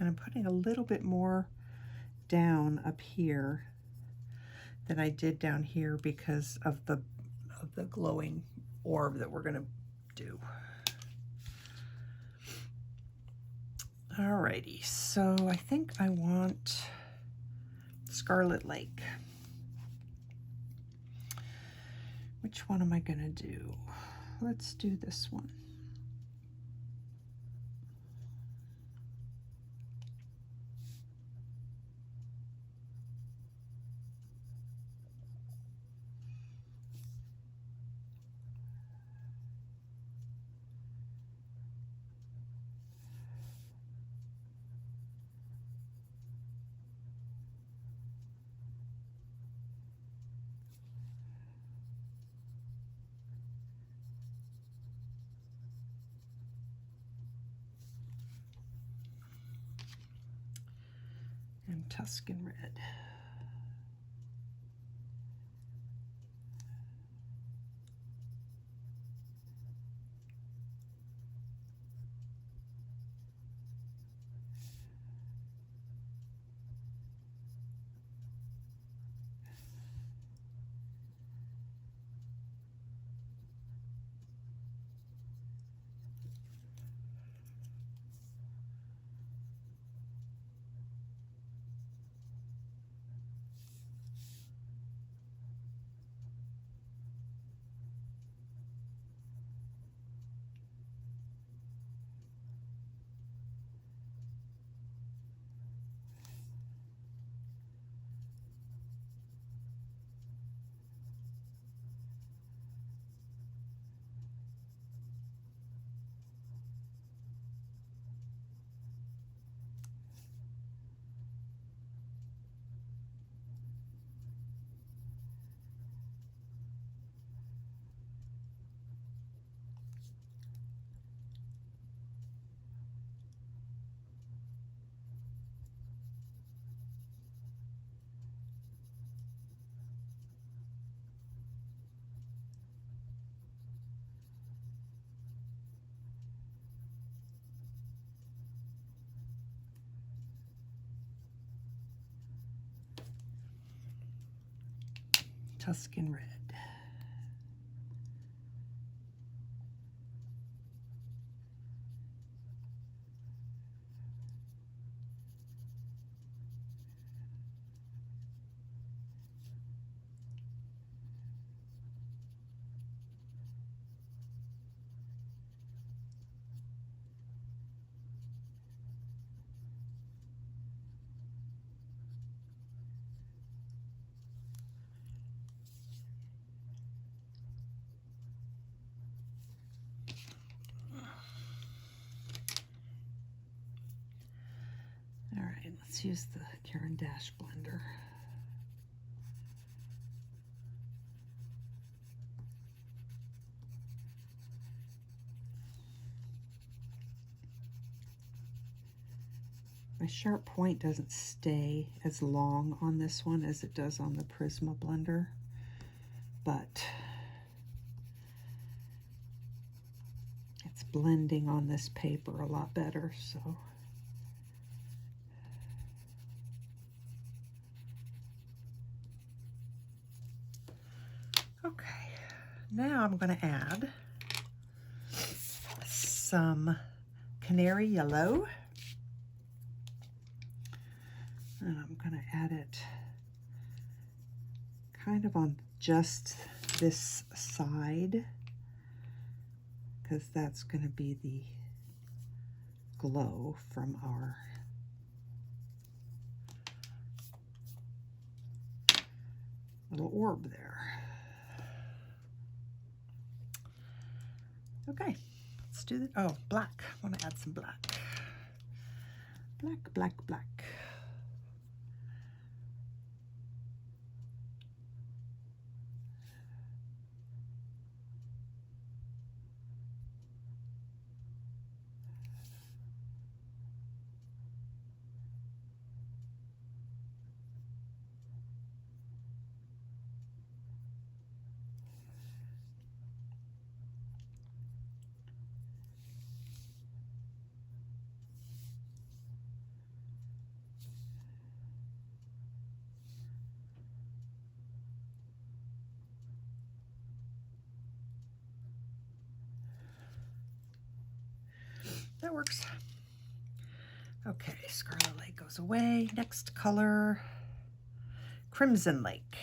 And I'm putting a little bit more down up here than I did down here because of the glowing orb that we're going to do. Alrighty, so I think I want Scarlet Lake. Which one am I going to do? Let's do this one. And Tuscan Red. Tuscan Red. All right, let's use the Caran Dash blender. My sharp point doesn't stay as long on this one as it does on the Prisma blender, but it's blending on this paper a lot better, so. Okay, now I'm going to add some Canary Yellow. And I'm going to add it kind of on just this side, because that's going to be the glow from our little orb there. Okay, let's do that. Oh, black. I want to add some black. Black, black, black. That works. Okay, Scarlet Lake goes away. Next color, Crimson Lake.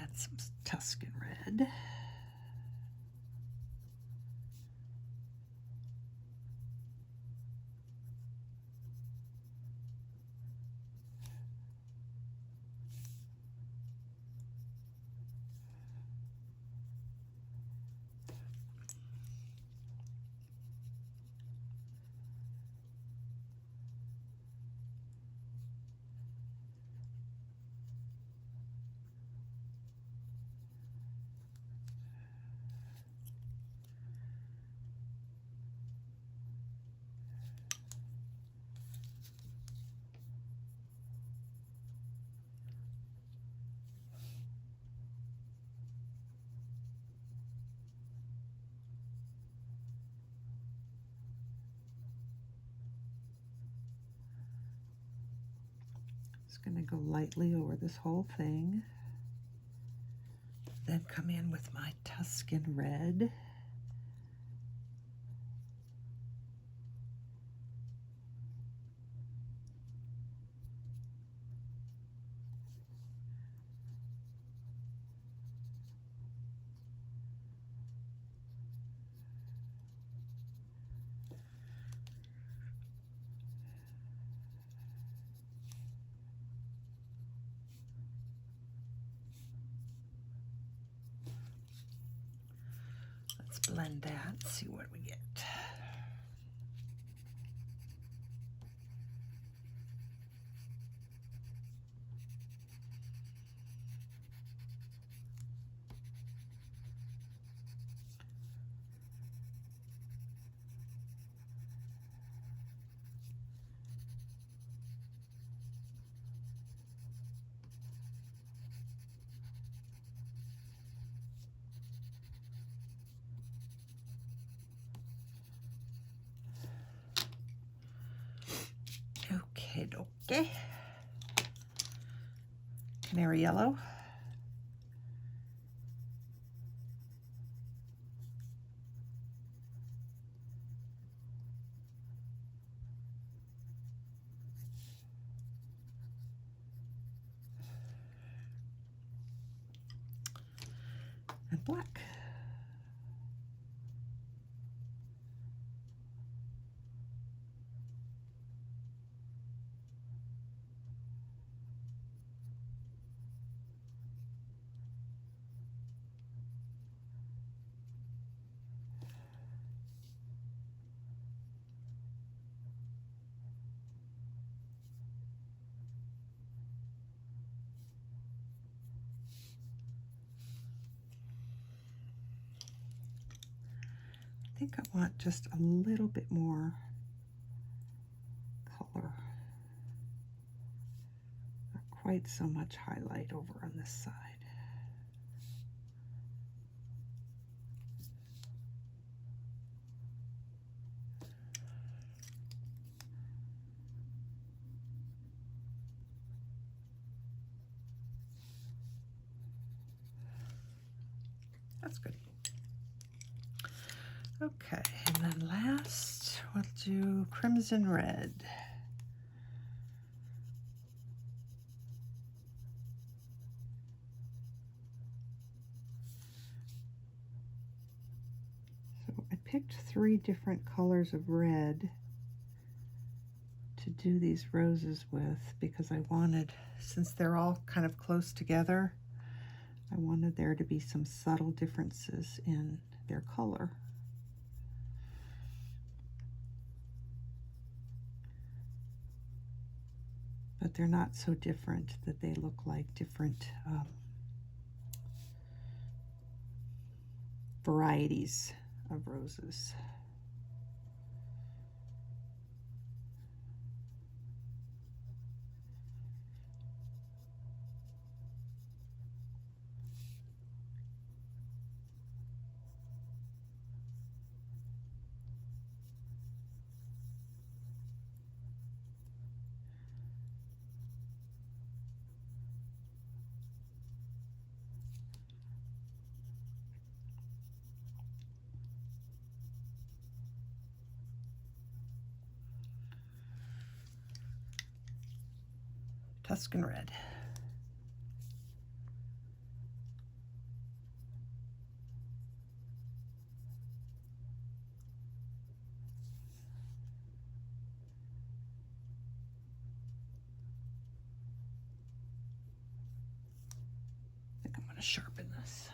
Add some Tuscan Red. Going to go lightly over this whole thing, then come in with my Tuscan Red. Let's blend that, see what we get. Okay. Canary Yellow. And black. I think I want just a little bit more color. Not quite so much highlight over on this side. That's good. Okay, and then last we'll do Crimson Red. So I picked 3 different colors of red to do these roses with because I wanted, since they're all kind of close together, I wanted there to be some subtle differences in their color. But they're not so different that they look like different varieties of roses. Tuscan Red. I think I'm going to sharpen this.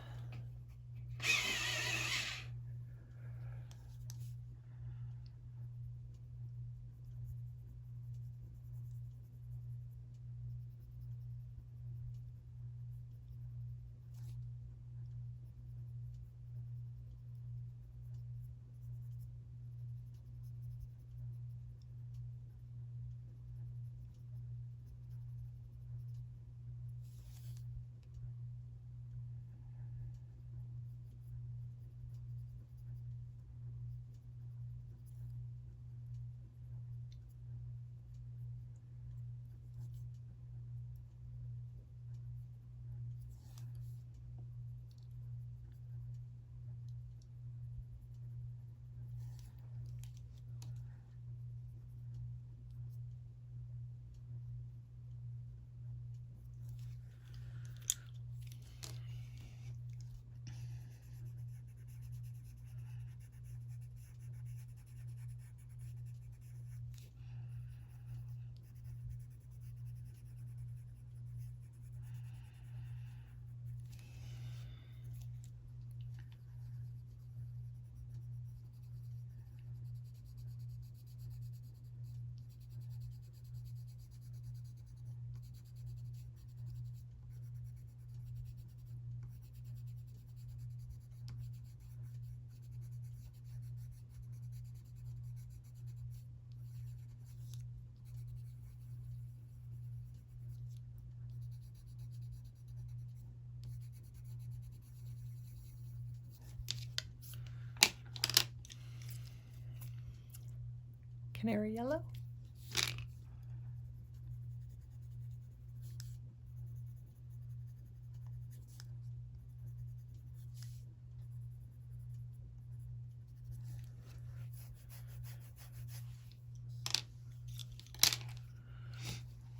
Canary Yellow.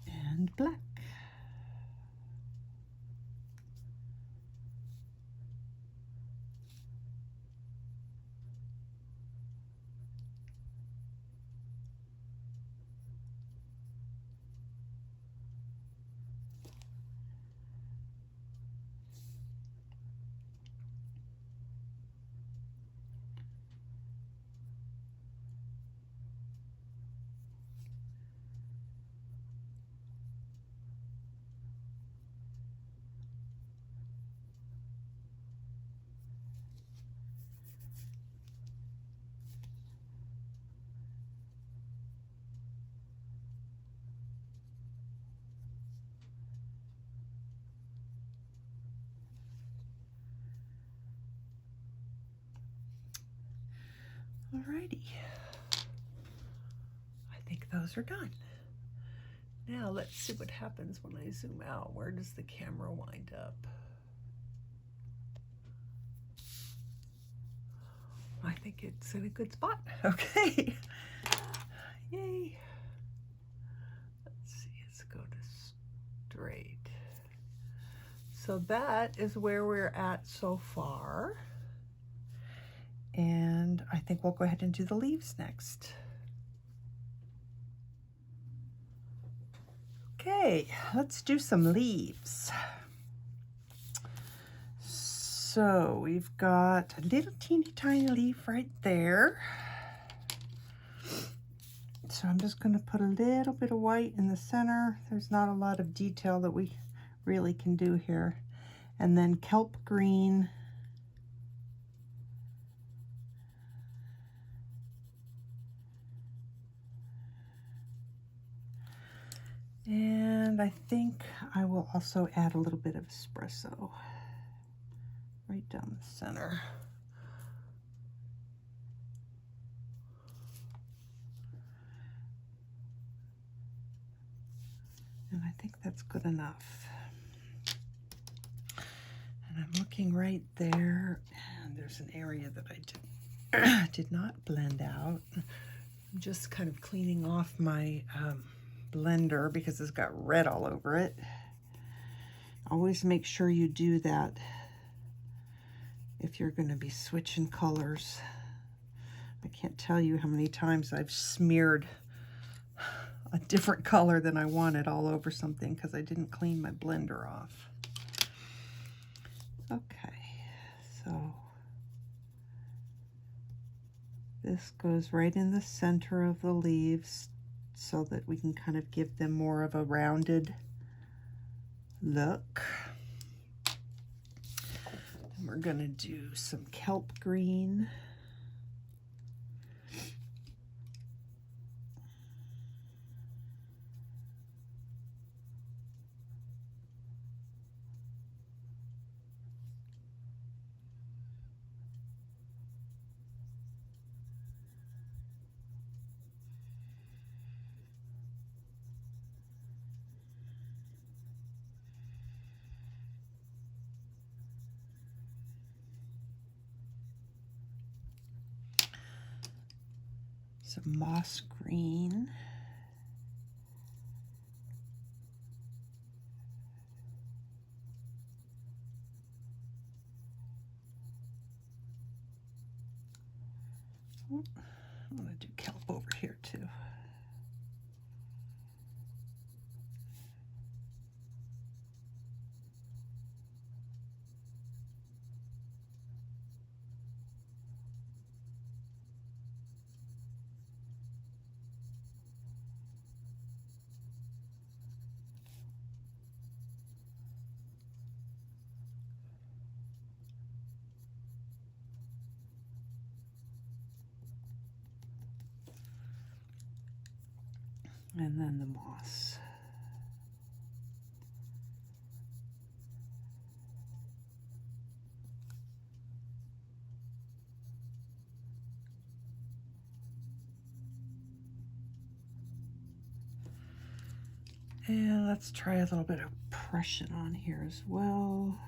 And black. Alrighty, I think those are done. Now let's see what happens when I zoom out. Where does the camera wind up? I think it's in a good spot. Okay, yay. Let's see, let's go to straight. So that is where we're at so far. And I think we'll go ahead and do the leaves next. Okay, let's do some leaves. So we've got a little teeny tiny leaf right there. So I'm just going to put a little bit of white in the center. There's not a lot of detail that we really can do here. And then Kelp Green. And I think I will also add a little bit of espresso right down the center. And I think that's good enough. And I'm looking right there, and there's an area that I did not blend out. I'm just kind of cleaning off my blender because it's got red all over it. Always make sure you do that if you're going to be switching colors. I can't tell you how many times I've smeared a different color than I wanted all over something because I didn't clean my blender off. Okay, so this goes right in the center of the leaves so that we can kind of give them more of a rounded look. And we're going to do some Kelp Green. Some moss green. Oh, I'm going to do kelp over here too. And then the moss. And let's try a little bit of Prussian on here as well.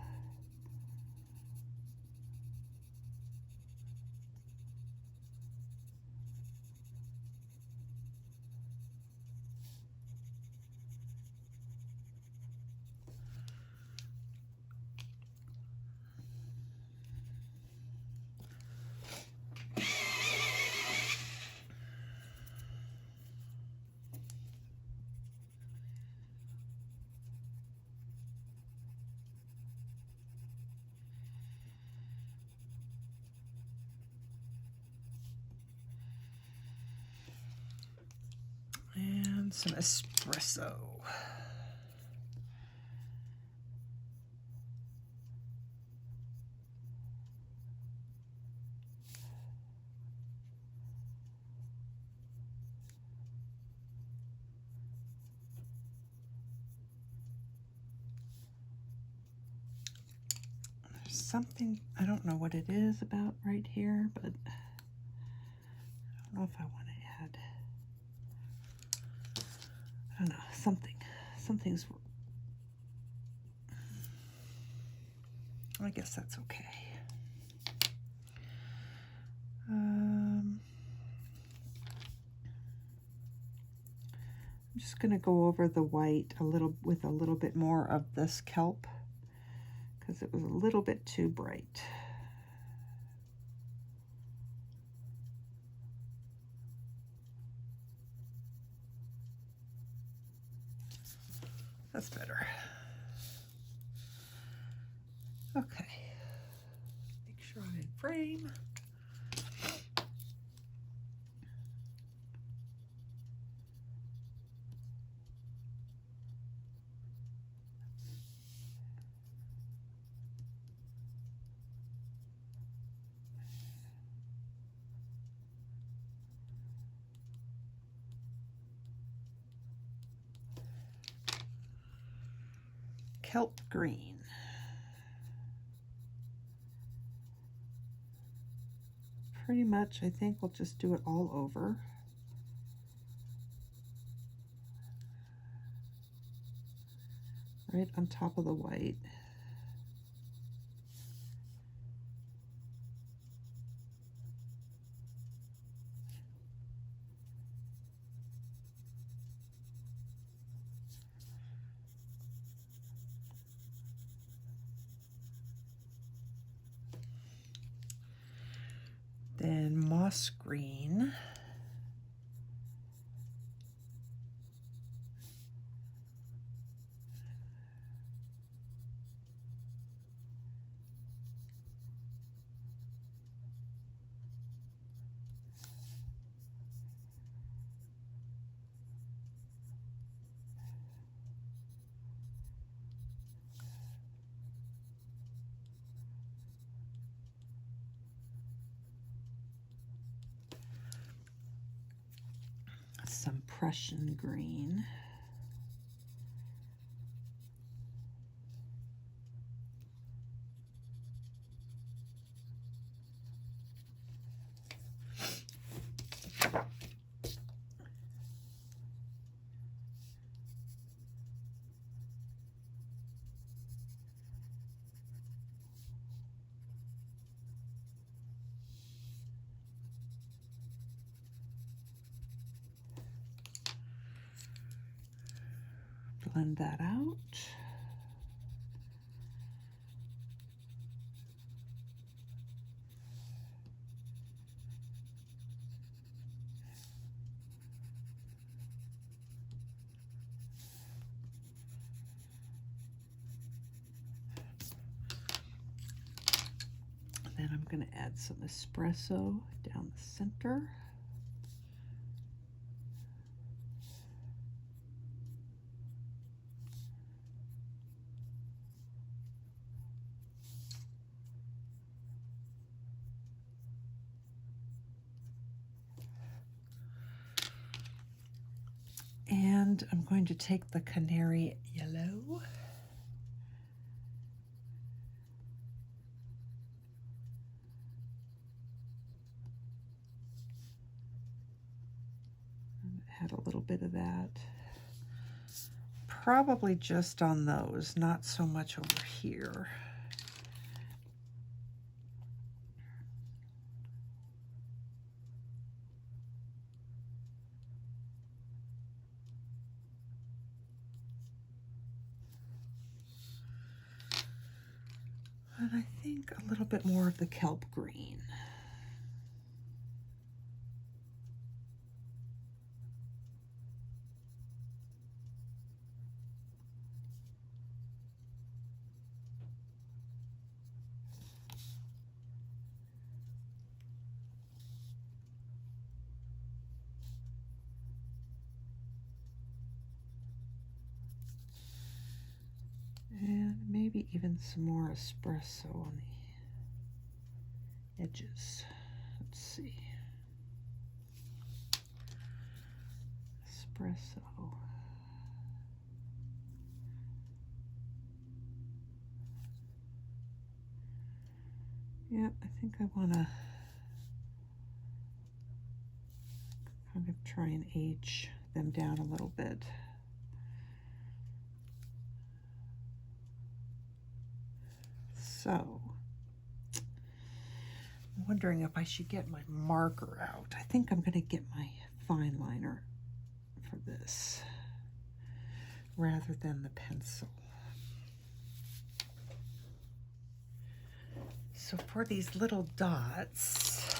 And some espresso. There's something, I don't know what it is about right here, but I don't know if I want to add, I don't know, something's, I guess that's okay. I'm just going to go over the white a little with a little bit more of this kelp because it was a little bit too bright. That's better. Okay. Make sure I'm in frame. Kelp Green. Pretty much, I think we'll just do it all over. Right on top of the white. Then moss green. Some Prussian green. Blend that out. Then I'm going to add some espresso down the center. And I'm going to take the Canary Yellow. And add a little bit of that probably just on those, not so much over here. And I think a little bit more of the Kelp Green. And maybe even some more espresso on the edges. Let's see. Espresso. Yeah, I think I want to kind of try and age them down a little bit. So, I'm wondering if I should get my marker out. I think I'm going to get my fine liner for this rather than the pencil. So for these little dots,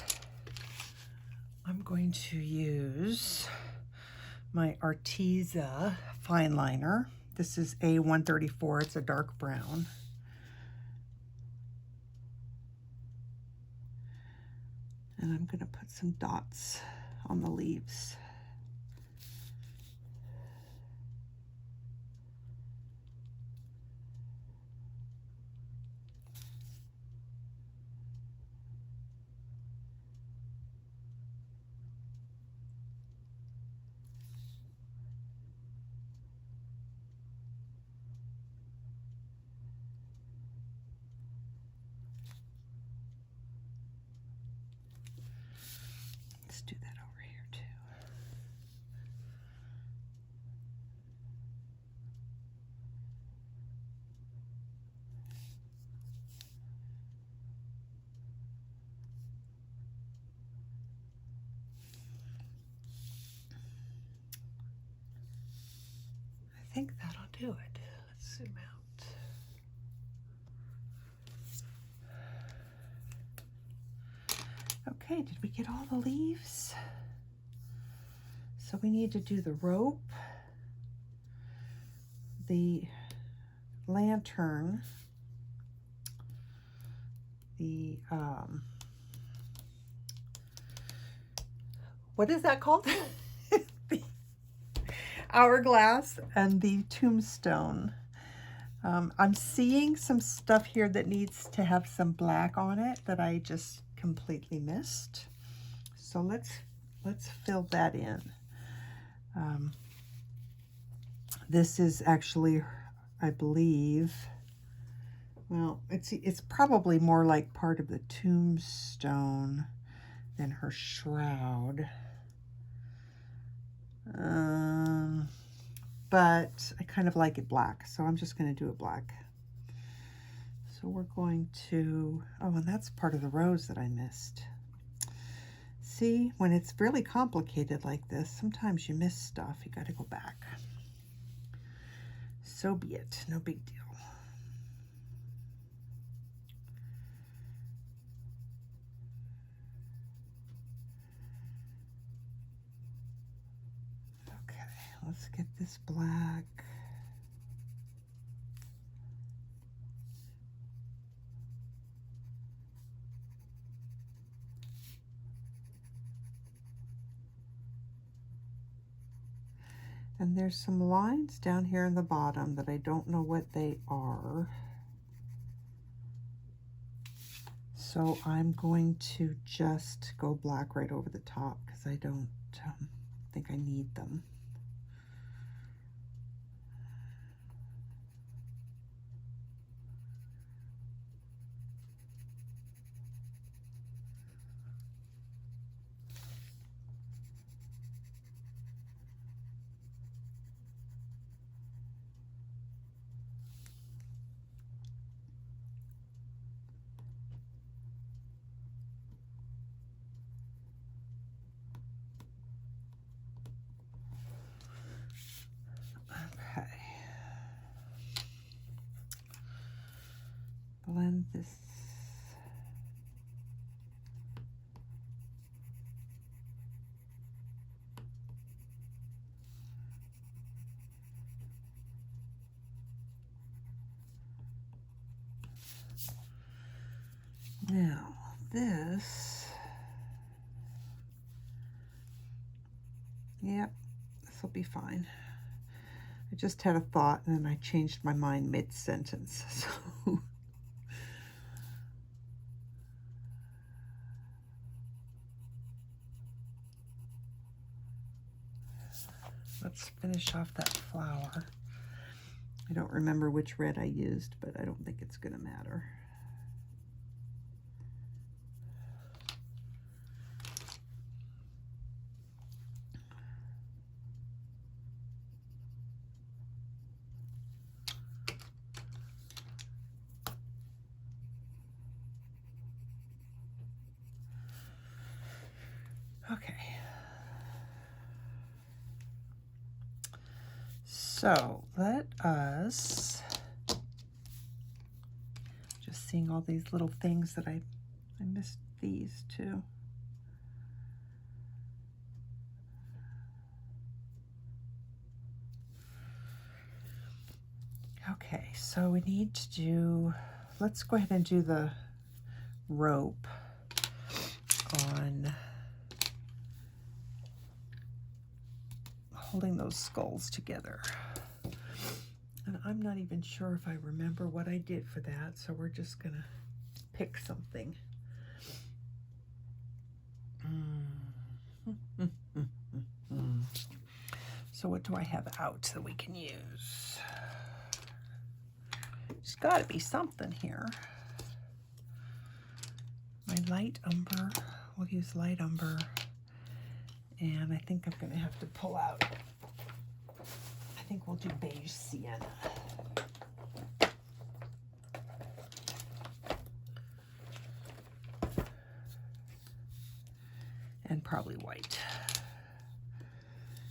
I'm going to use my Arteza fine liner. This is A134, it's a dark brown. And I'm going to put some dots on the leaves. Do that over here too. I think that'll do it. Let's zoom out. Okay, did we get all the leaves? So we need to do the rope, the lantern, the, what is that called? The hourglass and the tombstone. I'm seeing some stuff here that needs to have some black on it that I just completely missed. So let's fill that in. This is actually, I believe, well, it's probably more like part of the tombstone than her shroud. But I kind of like it black, so I'm just going to do it black. So we're going to, oh, and that's part of the rose that I missed. See, when it's really complicated like this, sometimes you miss stuff. You got to go back. So be it, no big deal. Okay, let's get this black. And there's some lines down here in the bottom that I don't know what they are. So I'm going to just go black right over the top because I don't think I need them. this. Now, this, yep, this will be fine. I just had a thought and then I changed my mind mid-sentence. So let's finish off that flower. I don't remember which red I used, but I don't think it's going to matter. Okay. So let us, just seeing all these little things that I missed these too. Okay, so we need to do, let's go ahead and do the rope on holding those skulls together. And I'm not even sure if I remember what I did for that, so we're just gonna pick something. So what do I have out that we can use? There's got to be something here. My light umber, we'll use light umber. And I think I'm going to have to pull out, I think we'll do beige sienna. And probably white.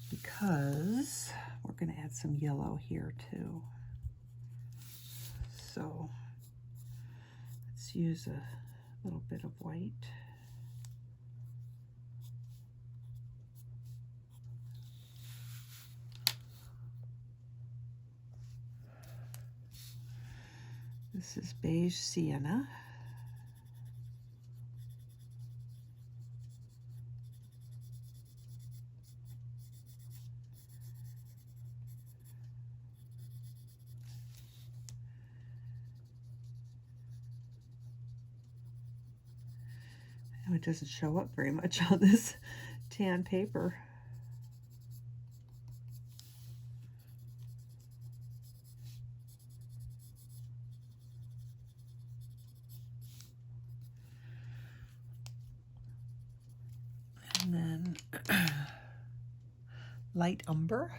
Because we're going to add some yellow here too. So let's use a little bit of white. This is beige sienna. It doesn't show up very much on this tan paper. And then light umber.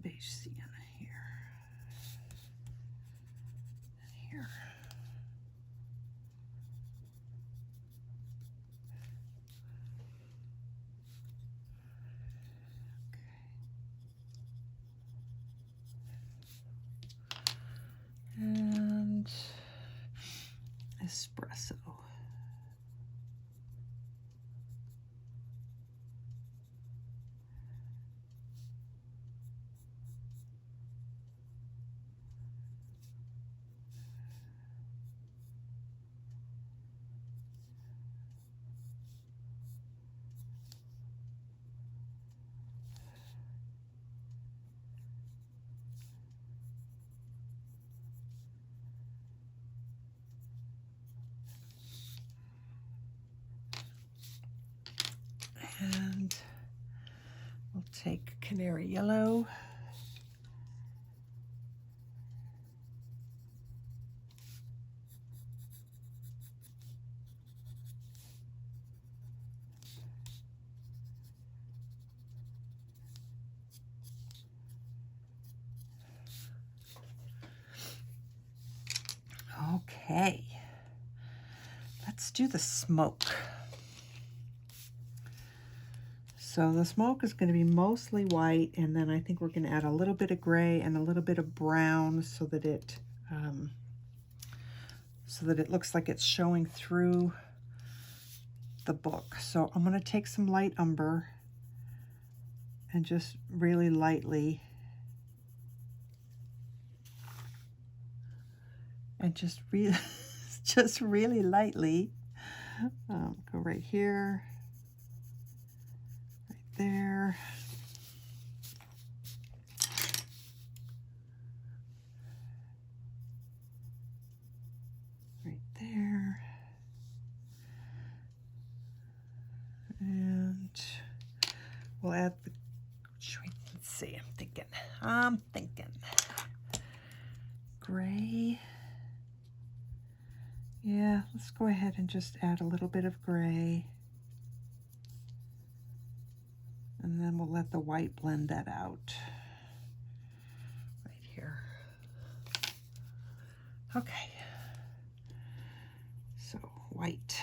Beige sienna here and here. Okay. And espresso. take Canary Yellow. Okay, let's do the smoke. So the smoke is going to be mostly white, and then I think we're going to add a little bit of gray and a little bit of brown so that it looks like it's showing through the book. So I'm going to take some light umber and just really lightly, and just really lightly go right here, right there, right there, and we'll add the, let's see, I'm thinking gray. Yeah, let's go ahead and just add a little bit of gray. And then we'll let the white blend that out. Right here. Okay. So, white.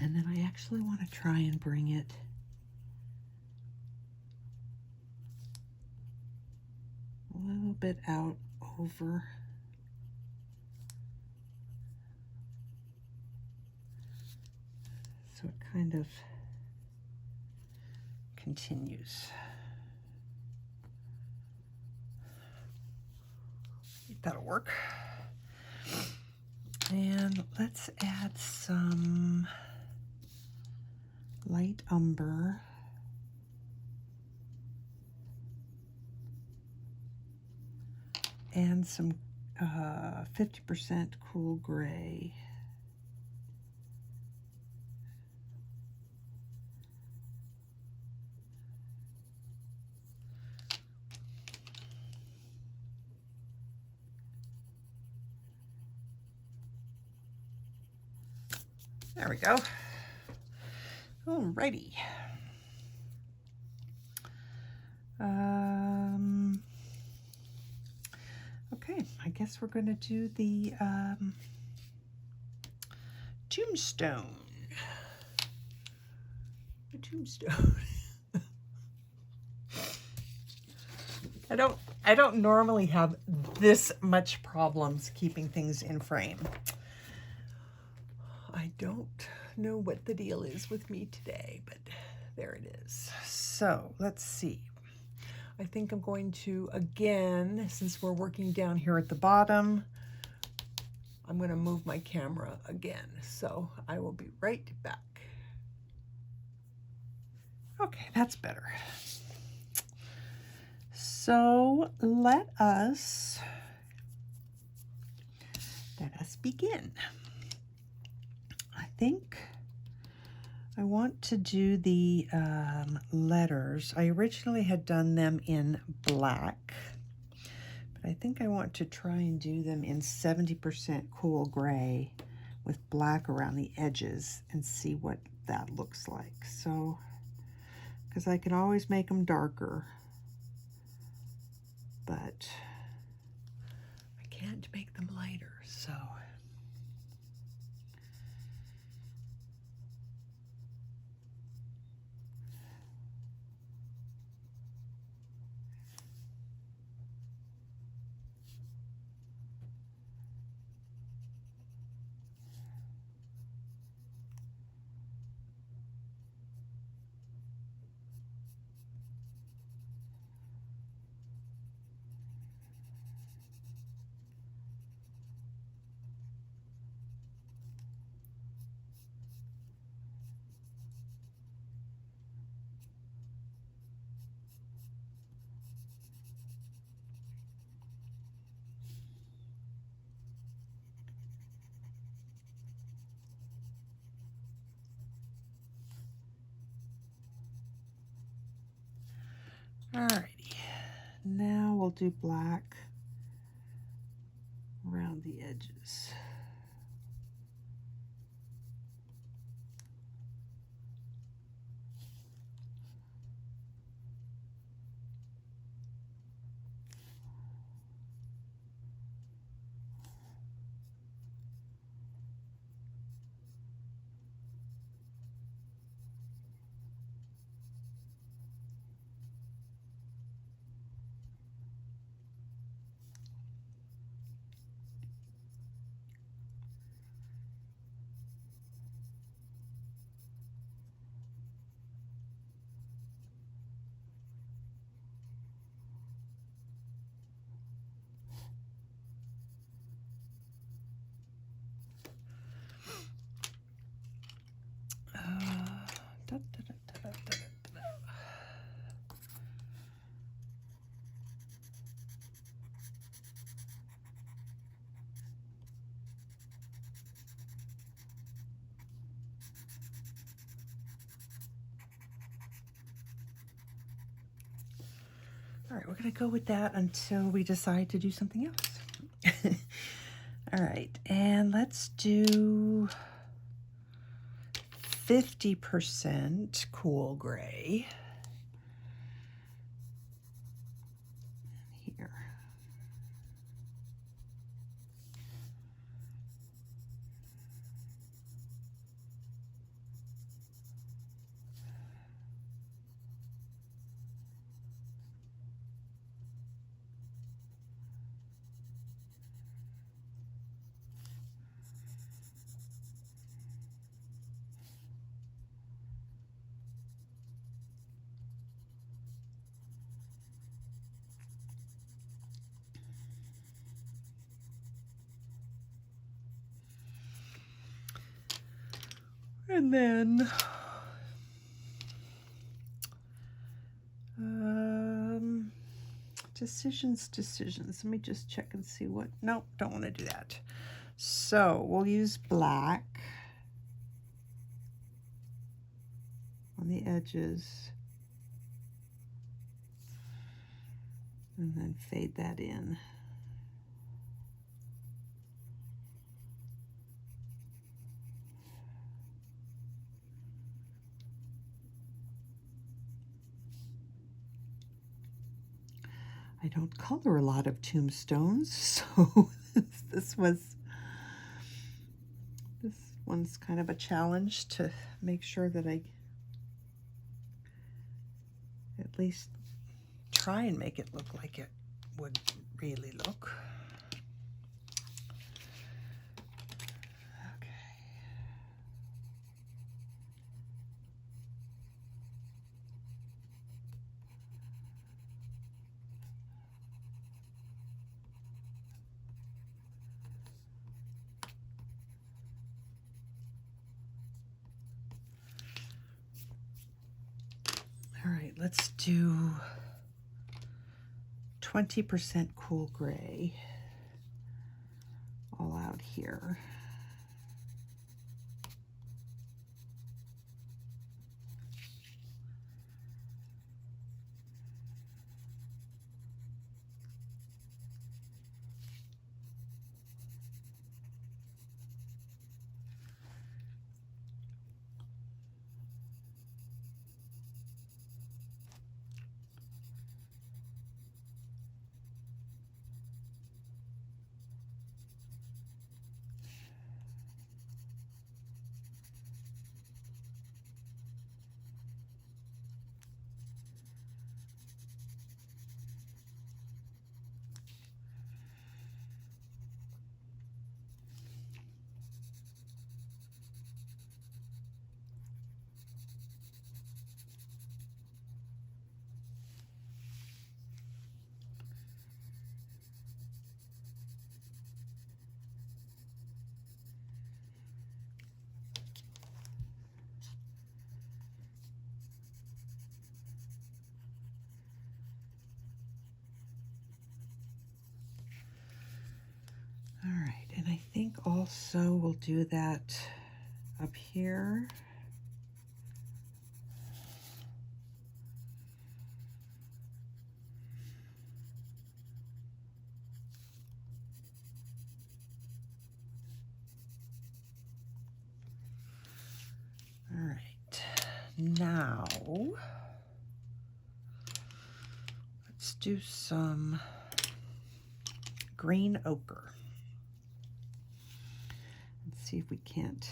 And then I actually want to try and bring it a little bit out over. So it kind of continues. That'll work. And let's add some light umber. And some 50% cool gray. There we go. Alrighty. Okay, I guess we're going to do the tombstone. The tombstone. I don't normally have this much problems keeping things in frame. I don't know what the deal is with me today, but there it is. So let's see. I think I'm going to, again, since we're working down here at the bottom, I'm going to move my camera again. So I will be right back. Okay, that's better. So let us begin. I think I want to do the letters. I originally had done them in black, But I think I want to try and do them in 70% cool gray with black around the edges and see what that looks like. So, because I can always make them darker, but I can't make them lighter, so. Alrighty, now we'll do black around the edges. All right, we're gonna go with that until we decide to do something else. All right, and let's do 50% cool gray here. And then decisions. Let me just check and see what, nope, don't want to do that. So we'll use black on the edges and then fade that in. I don't color a lot of tombstones, so this one's kind of a challenge to make sure that I at least try and make it look like it would really look. All right, let's do 20% cool gray all out here. think also we'll do that up here. All right, now let's do some green ochre. Let's see if we can't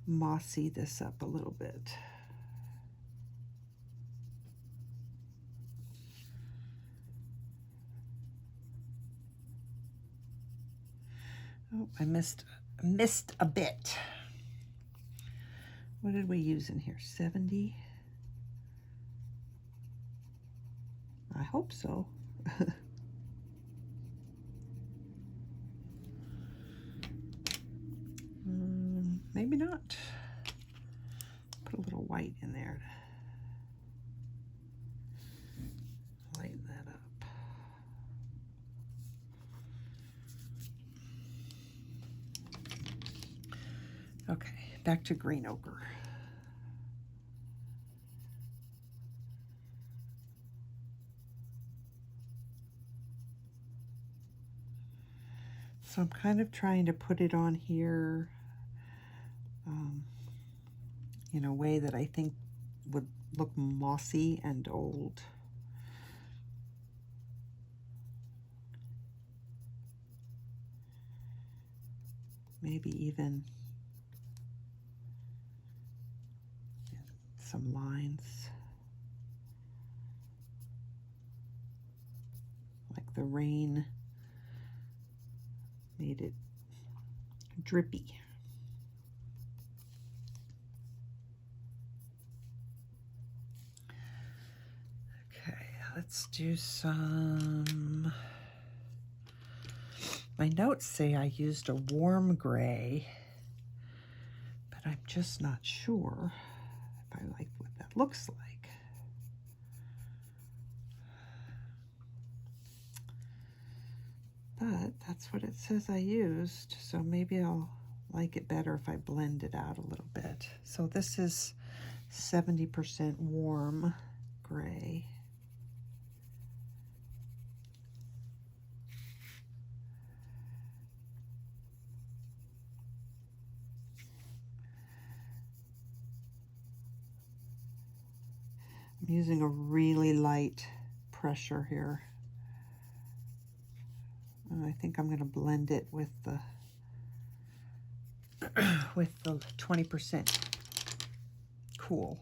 mossy this up a little bit. Oh, I missed a bit. What did we use in here? 70? I hope so. Maybe not. Put a little white in there to lighten that up. Okay, back to green ochre. So I'm kind of trying to put it on here in a way that I think would look mossy and old. Maybe even some lines, like the rain made it drippy. Okay, let's do some, my notes say I used a warm gray, but I'm just not sure if I like what that looks like. But that's what it says I used, so maybe I'll like it better if I blend it out a little bit. So this is 70% warm gray. I'm using a really light pressure here. I think I'm going to blend it with the 20% cool.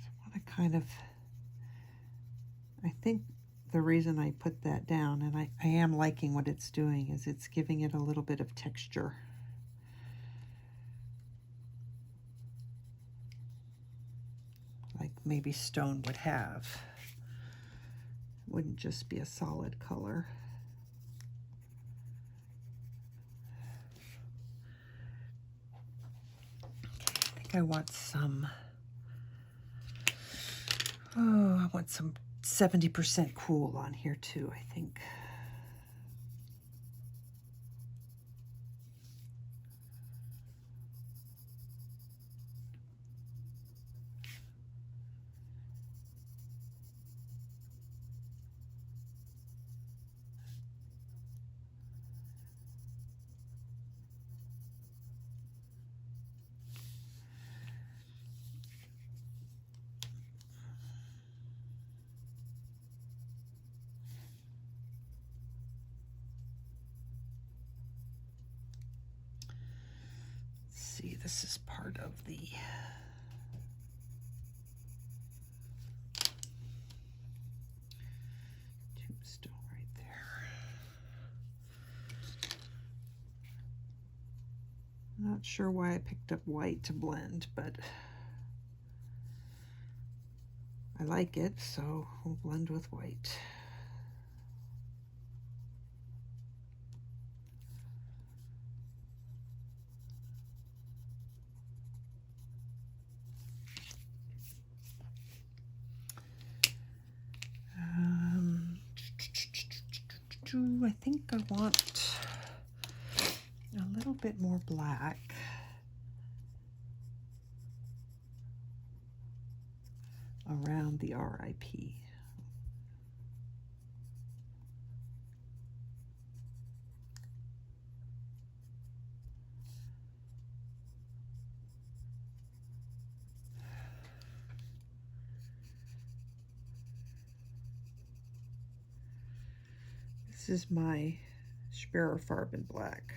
I want to kind of, I think the reason I put that down, and I am liking what it's doing, is it's giving it a little bit of texture. Like maybe stone would have. It wouldn't just be a solid color. Okay, I think I want some, I want some 70% cool on here too, I think. See, this is part of the tombstone right there. Not sure why I picked up white to blend, but I like it, so we'll blend with white. I think I want a little bit more black. Around the RIP. This is my Schpirerr Farben black.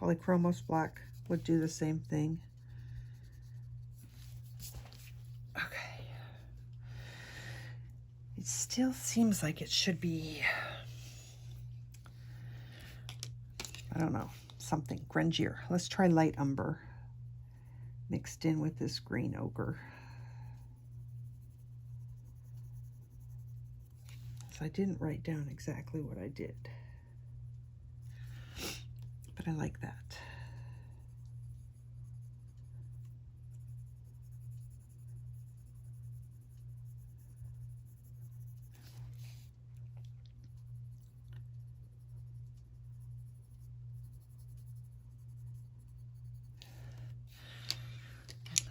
Polychromos black would do the same thing. Okay. It still seems like it should be, I don't know, something grungier. Let's try light umber mixed in with this green ochre. So I didn't write down exactly what I did, but I like that.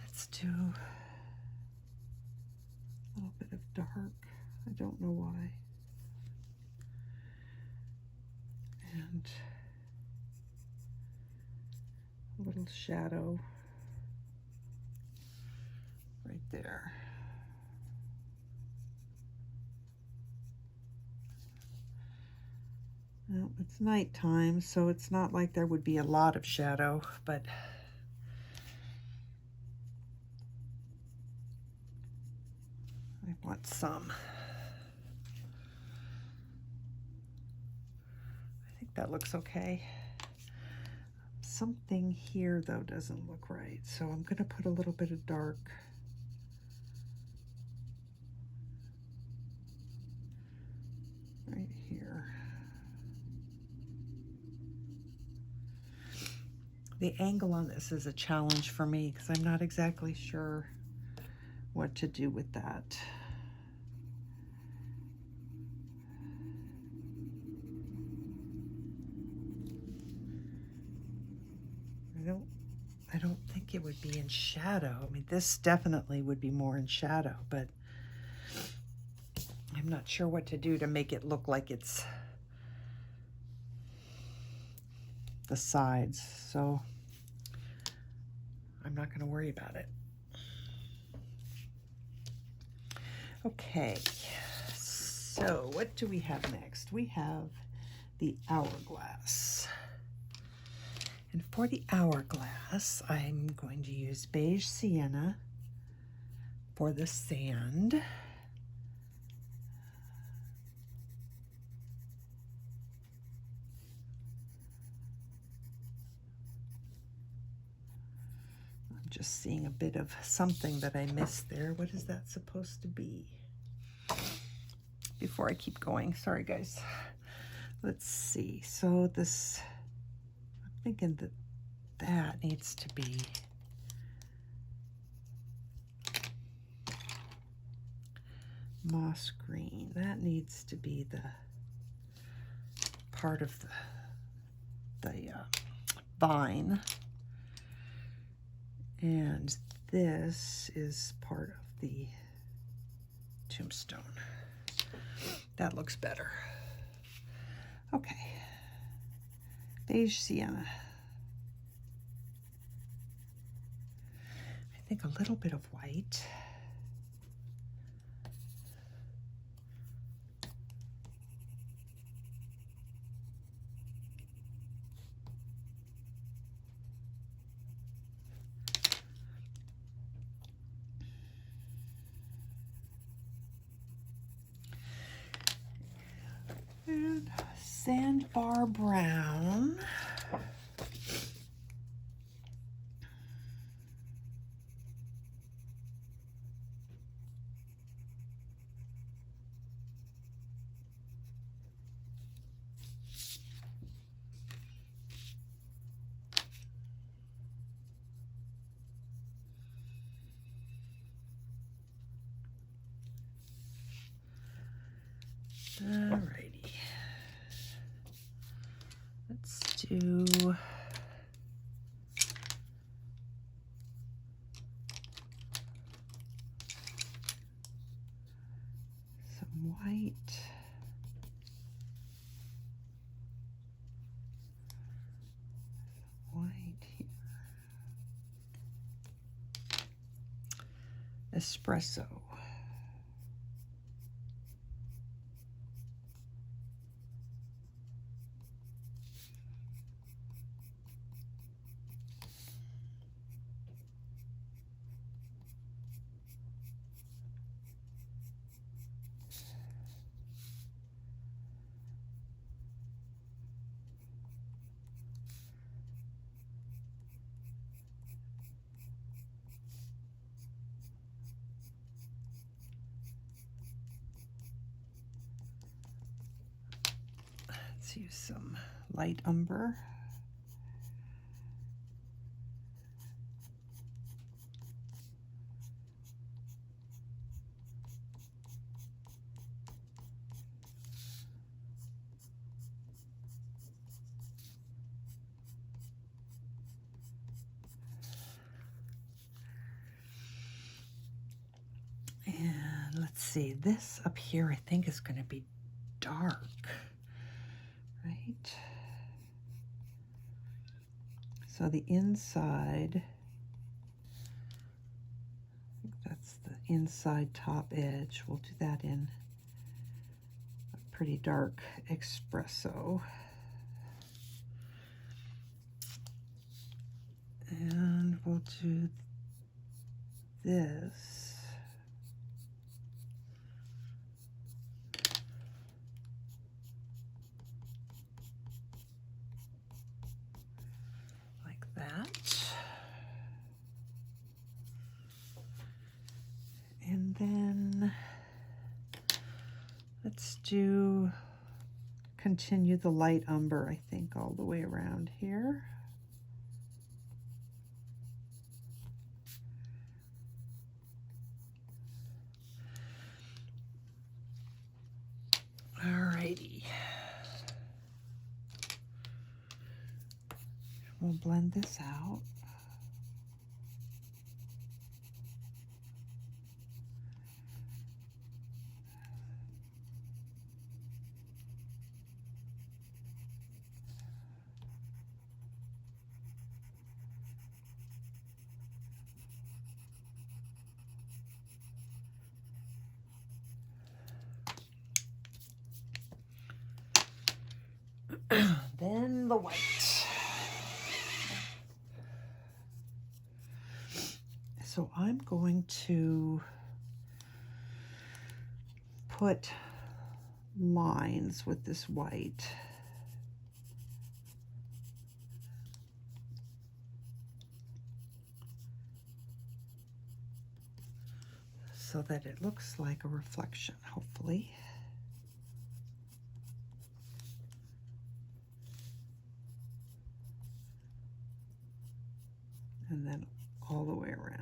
Let's do a little bit of dark. I don't know why. And a little shadow right there. Well, it's nighttime, so it's not like there would be a lot of shadow, but I want some. I think that looks okay. Something here, though, doesn't look right, so I'm going to put a little bit of dark. Right here. The angle on this is a challenge for me because I'm not exactly sure what to do with that. I don't think it would be in shadow. I mean, this definitely would be more in shadow, but I'm not sure what to do to make it look like it's the sides, so I'm not going to worry about it. Okay, so what do we have next? We have the hourglass. And for the hourglass, I'm going to use Beige Sienna for the sand. I'm just seeing a bit of something that I missed there. What is that supposed to be? Before I keep going, sorry guys. Let's see, so this, I'm thinking that that needs to be moss green. That needs to be the part of the vine. And this is part of the tombstone. That looks better. Okay. Beige Sienna. I think a little bit of white. And Sandbar Brown. do some white. Here. Espresso. Let's use some light umber. And let's see, this up here I think is going to be dark. Right, so the inside, I think that's the inside top edge. We'll do that in a pretty dark espresso. And we'll do this. And then let's continue the light umber, I think, all the way around here. Alrighty. We'll blend this out. Then the white. So I'm going to put lines with this white. So that it looks like a reflection, hopefully. And then all the way around.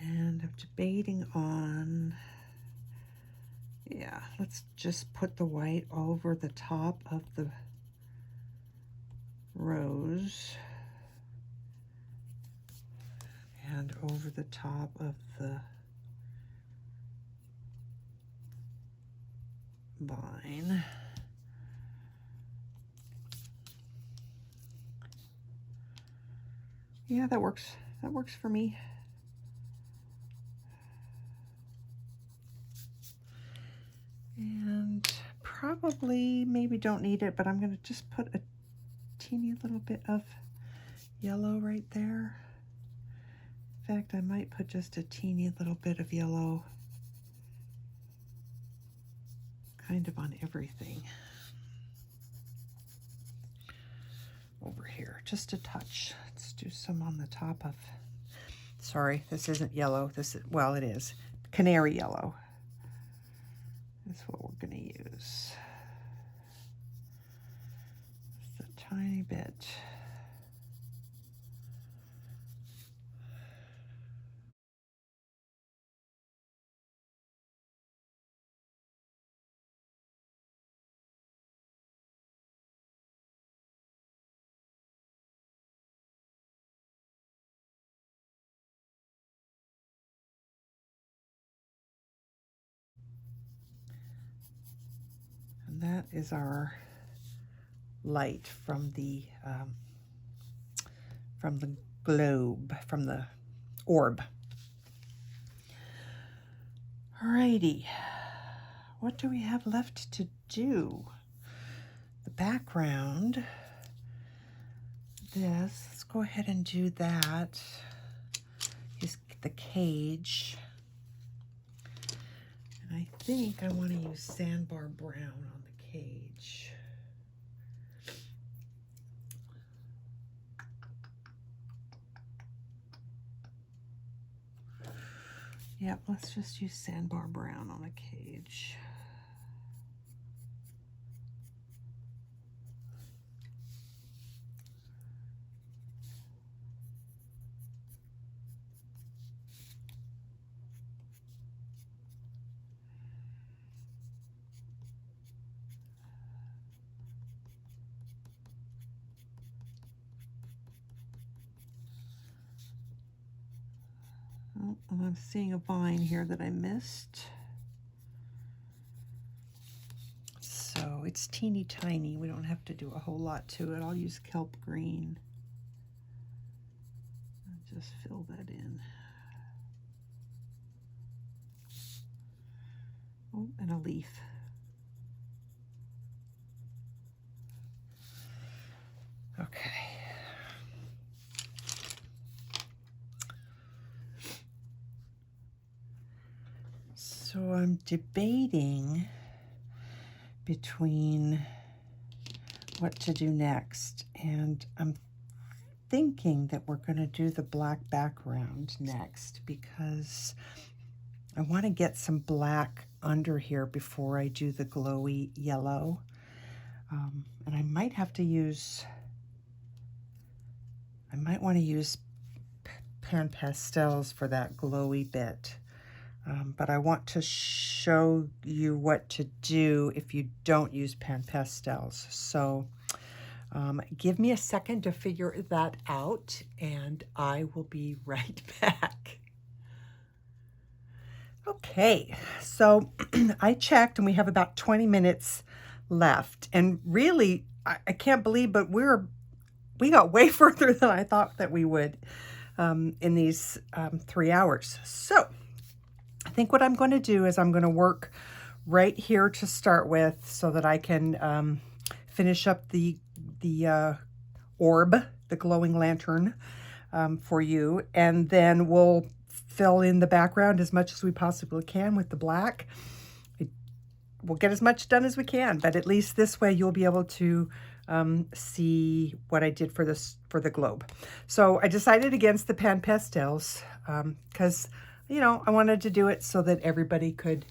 And I'm debating on, yeah, let's just put the white over the top of the rose. And over the top of the vine. Yeah, that works. That works for me. And probably maybe don't need it, but I'm going to just put a teeny little bit of yellow right there. In fact, I might put just a teeny little bit of yellow kind of on everything over here, just a touch. Let's do some on the top of, sorry, this isn't yellow. This is, well, it is canary yellow. That's what we're going to use. Just a tiny bit. is our light from the globe, from the orb. Alrighty, what do we have left to do? The background, this, let's go ahead and do that. Is the cage. And I think I want to use Sandbar Brown on the cage. Yep, let's just use Sandbar Brown on the cage. Oh, I'm seeing a vine here that I missed. So it's teeny tiny. We don't have to do a whole lot to it. I'll use Kelp Green. I'll just fill that in. Oh, and a leaf. Okay. So I'm debating between what to do next, and I'm thinking that we're going to do the black background next because I want to get some black under here before I do the glowy yellow. And I might have to use, I might want to use pan pastels for that glowy bit. But I want to show you what to do if you don't use pan pastels. So give me a second to figure that out, and I will be right back. Okay, so I checked, and we have about 20 minutes left. And really, I can't believe, but we got way further than I thought that we would in these 3 hours. So I think what I'm going to do is I'm going to work right here to start with so that I can finish up the orb, the glowing lantern for you, and then we'll fill in the background as much as we possibly can with the black. We'll get as much done as we can, but at least this way you'll be able to see what I did for the globe. So I decided against the pan pastels because you know, I wanted to do it so that everybody could,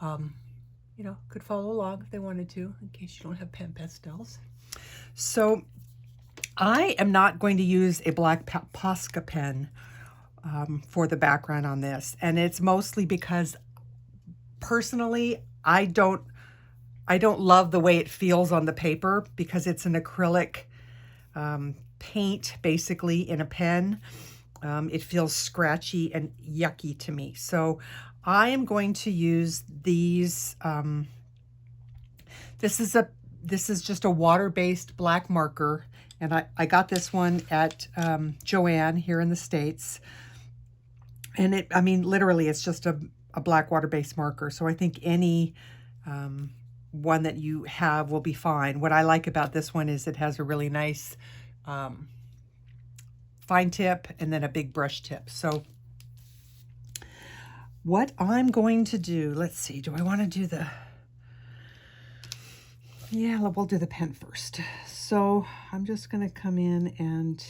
you know, could follow along if they wanted to, in case you don't have pan pastels. So I am not going to use a black Posca pen for the background on this. And it's mostly because personally, I don't love the way it feels on the paper because it's an acrylic paint basically in a pen. It feels scratchy and yucky to me. So I am going to use these. This is just a water-based black marker, and I got this one at Joann here in the States. And I mean, literally, it's just a black water-based marker. So I think any one that you have will be fine. What I like about this one is it has a really nice fine tip and then a big brush tip. So what I'm going to do, let's see, do I want to do yeah, we'll do the pen first. So I'm just going to come in and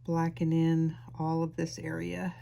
blacken in all of this area.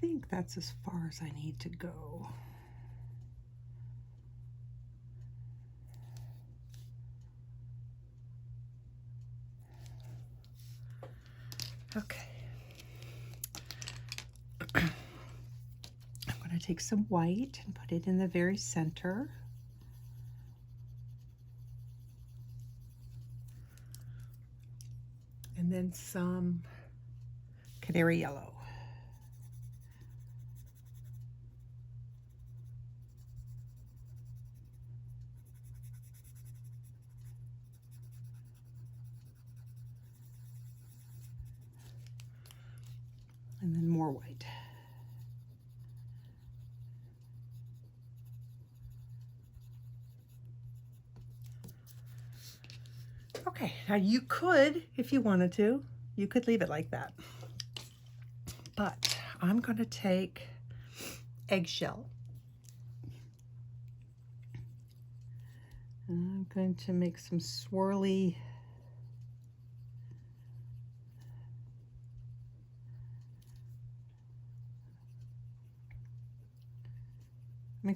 think that's as far as I need to go. Okay. I'm going to take some white and put it in the very center. And then some Canary Yellow. And then more white. Okay, now you could, if you wanted to, you could leave it like that. But I'm going to take Eggshell. And I'm going to make some swirly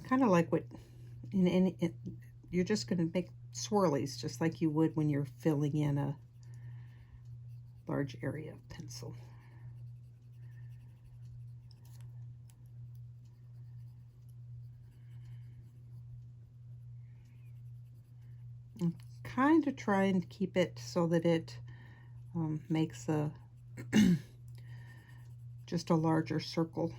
kind of like what you're just going to make swirlies just like you would when you're filling in a large area of pencil. I'm kind of trying to keep it so that it makes a just a larger circle.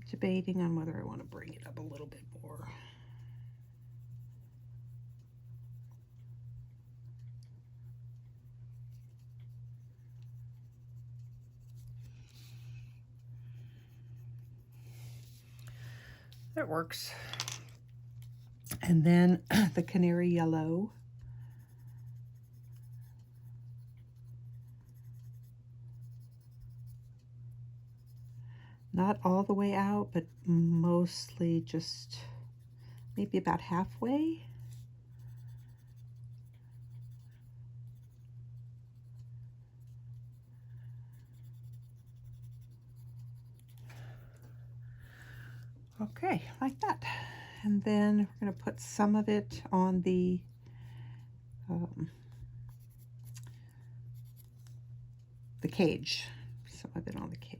Debating on whether I want to bring it up a little bit more. That works. And then the Canary Yellow. Not all the way out, but mostly just maybe about halfway. Okay, like that. And then we're going to put some of it on the cage. Some of it on the cage.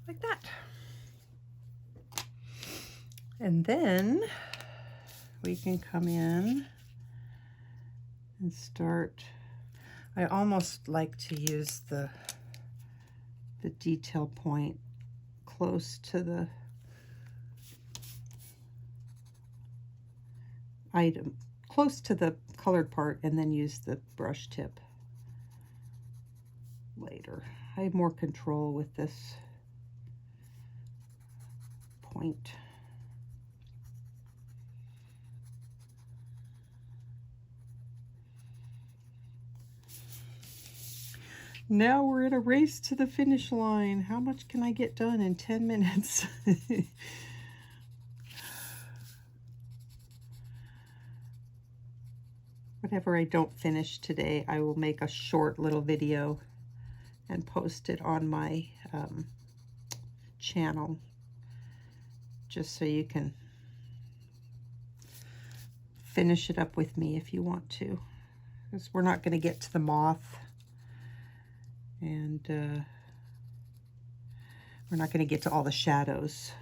Like that. And then we can come in and start. I almost like to use the detail point close to the item, close to the colored part, and then use the brush tip later. I have more control with this point. Now we're at a race to the finish line. How much can I get done in 10 minutes? Whatever I don't finish today, I will make a short little video and post it on my channel, just so you can finish it up with me if you want to, because we're not going to get to the moth, and we're not going to get to all the shadows,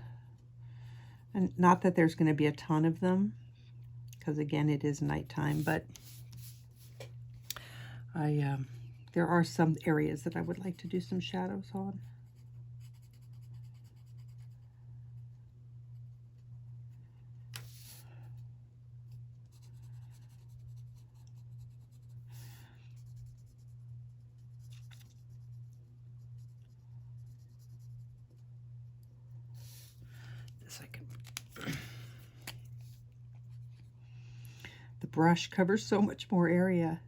and not that there's going to be a ton of them, because again it is nighttime, but there are some areas that I would like to do some shadows on. so I can... The brush covers so much more area.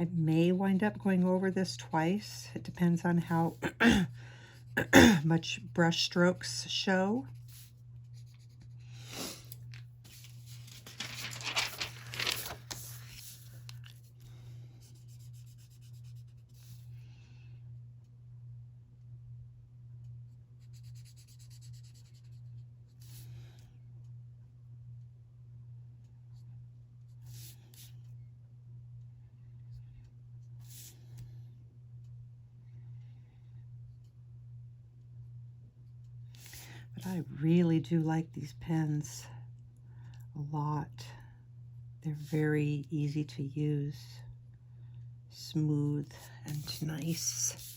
I may wind up going over this twice. It depends on how much brush strokes show. But I really do like these pens a lot. They're very easy to use, smooth and nice.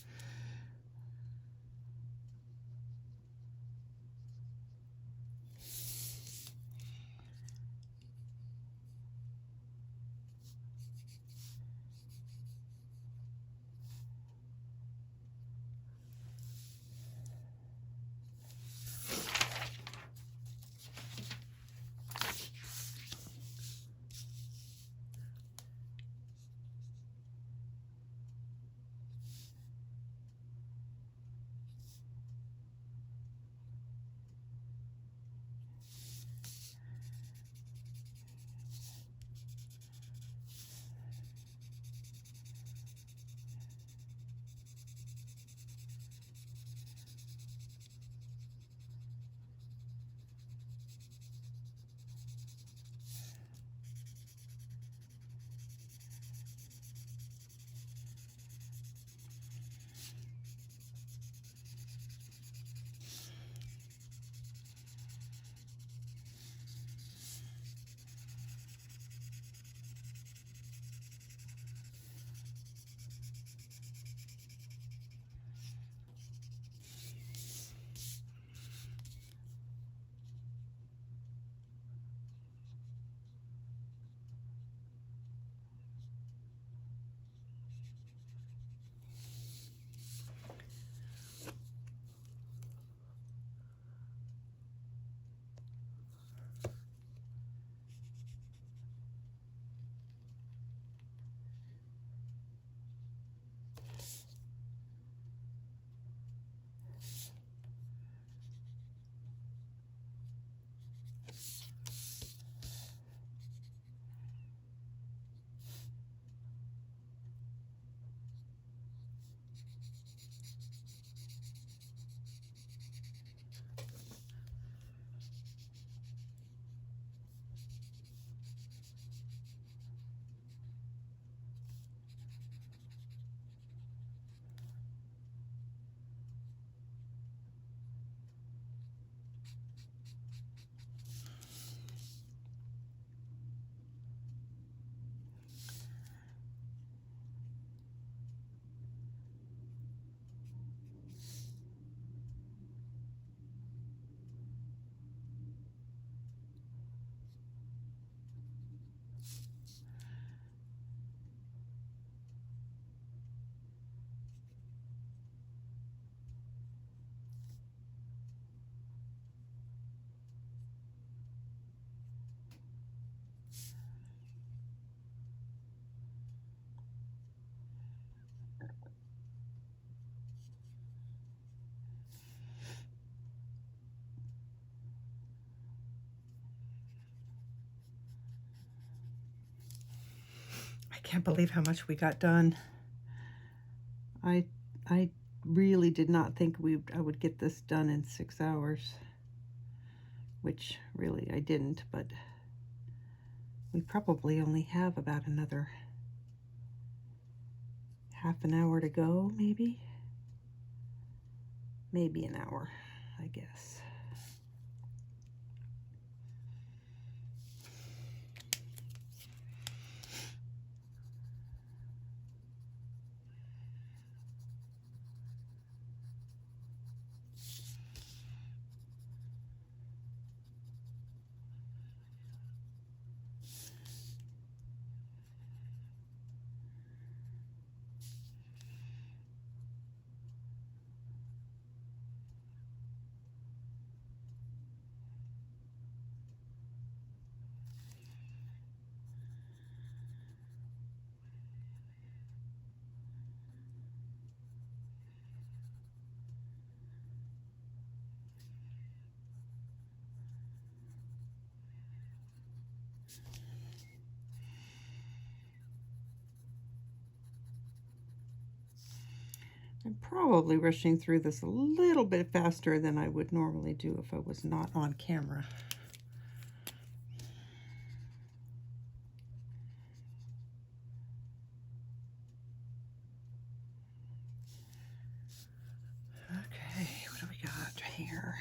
Can't believe how much we got done. I really did not think I would get this done in 6 hours, which really I didn't, but we probably only have about another half an hour to go, maybe an hour, I guess. I'm probably rushing through this a little bit faster than I would normally do if I was not on camera. Okay, what do we got here?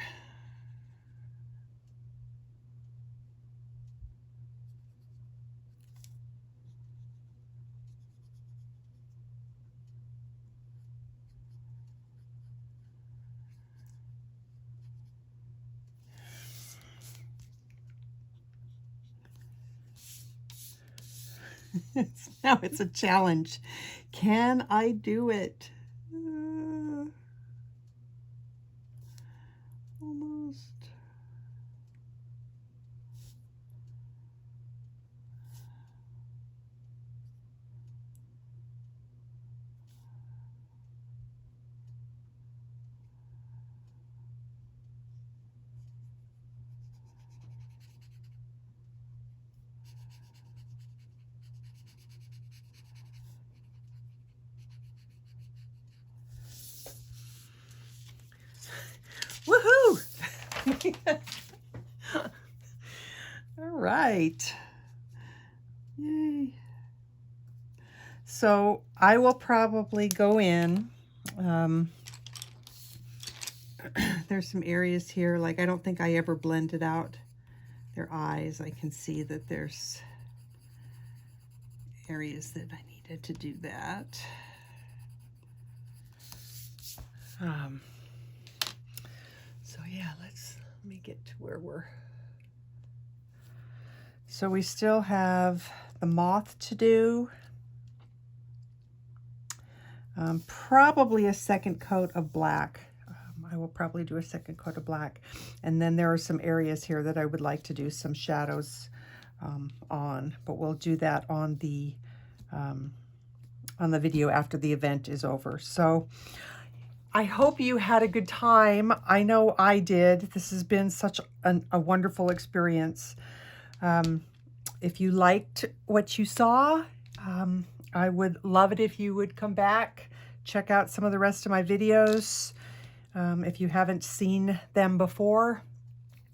Now it's a challenge. Can I do it? Almost. Woohoo! All right. Yay. So I will probably go in. There's some areas here, like I don't think I ever blended out their eyes. I can see that there's areas that I needed to do that. So yeah, let me get to where we're. So we still have the moth to do. Probably a second coat of black. I will probably do a second coat of black. And then there are some areas here that I would like to do some shadows on, but we'll do that on the video after the event is over. So I hope you had a good time. I know I did. This has been such a wonderful experience. If you liked what you saw, I would love it if you would come back, check out some of the rest of my videos. If you haven't seen them before,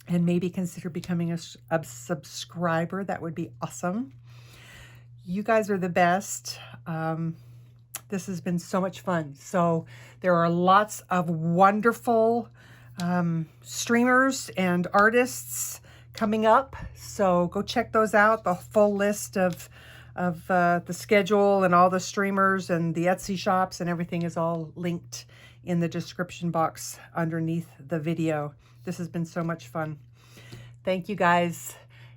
and maybe consider becoming a subscriber, that would be awesome. You guys are the best. This has been so much fun. So there are lots of wonderful streamers and artists coming up. So go check those out. The full list of the schedule and all the streamers and the Etsy shops and everything is all linked in the description box underneath the video. This has been so much fun. Thank you guys.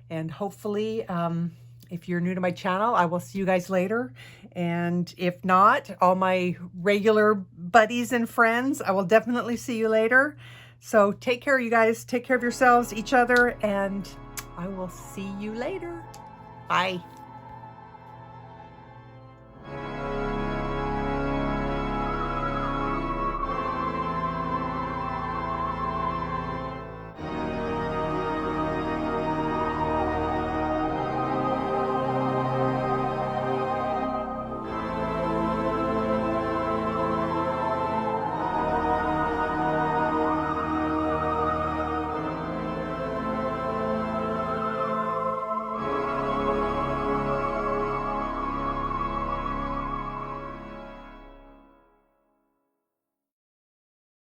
And hopefully, if you're new to my channel, I will see you guys later. And if not, all my regular buddies and friends, I will definitely see you later. So take care, you guys. Take care of yourselves, each other, and I will see you later. Bye.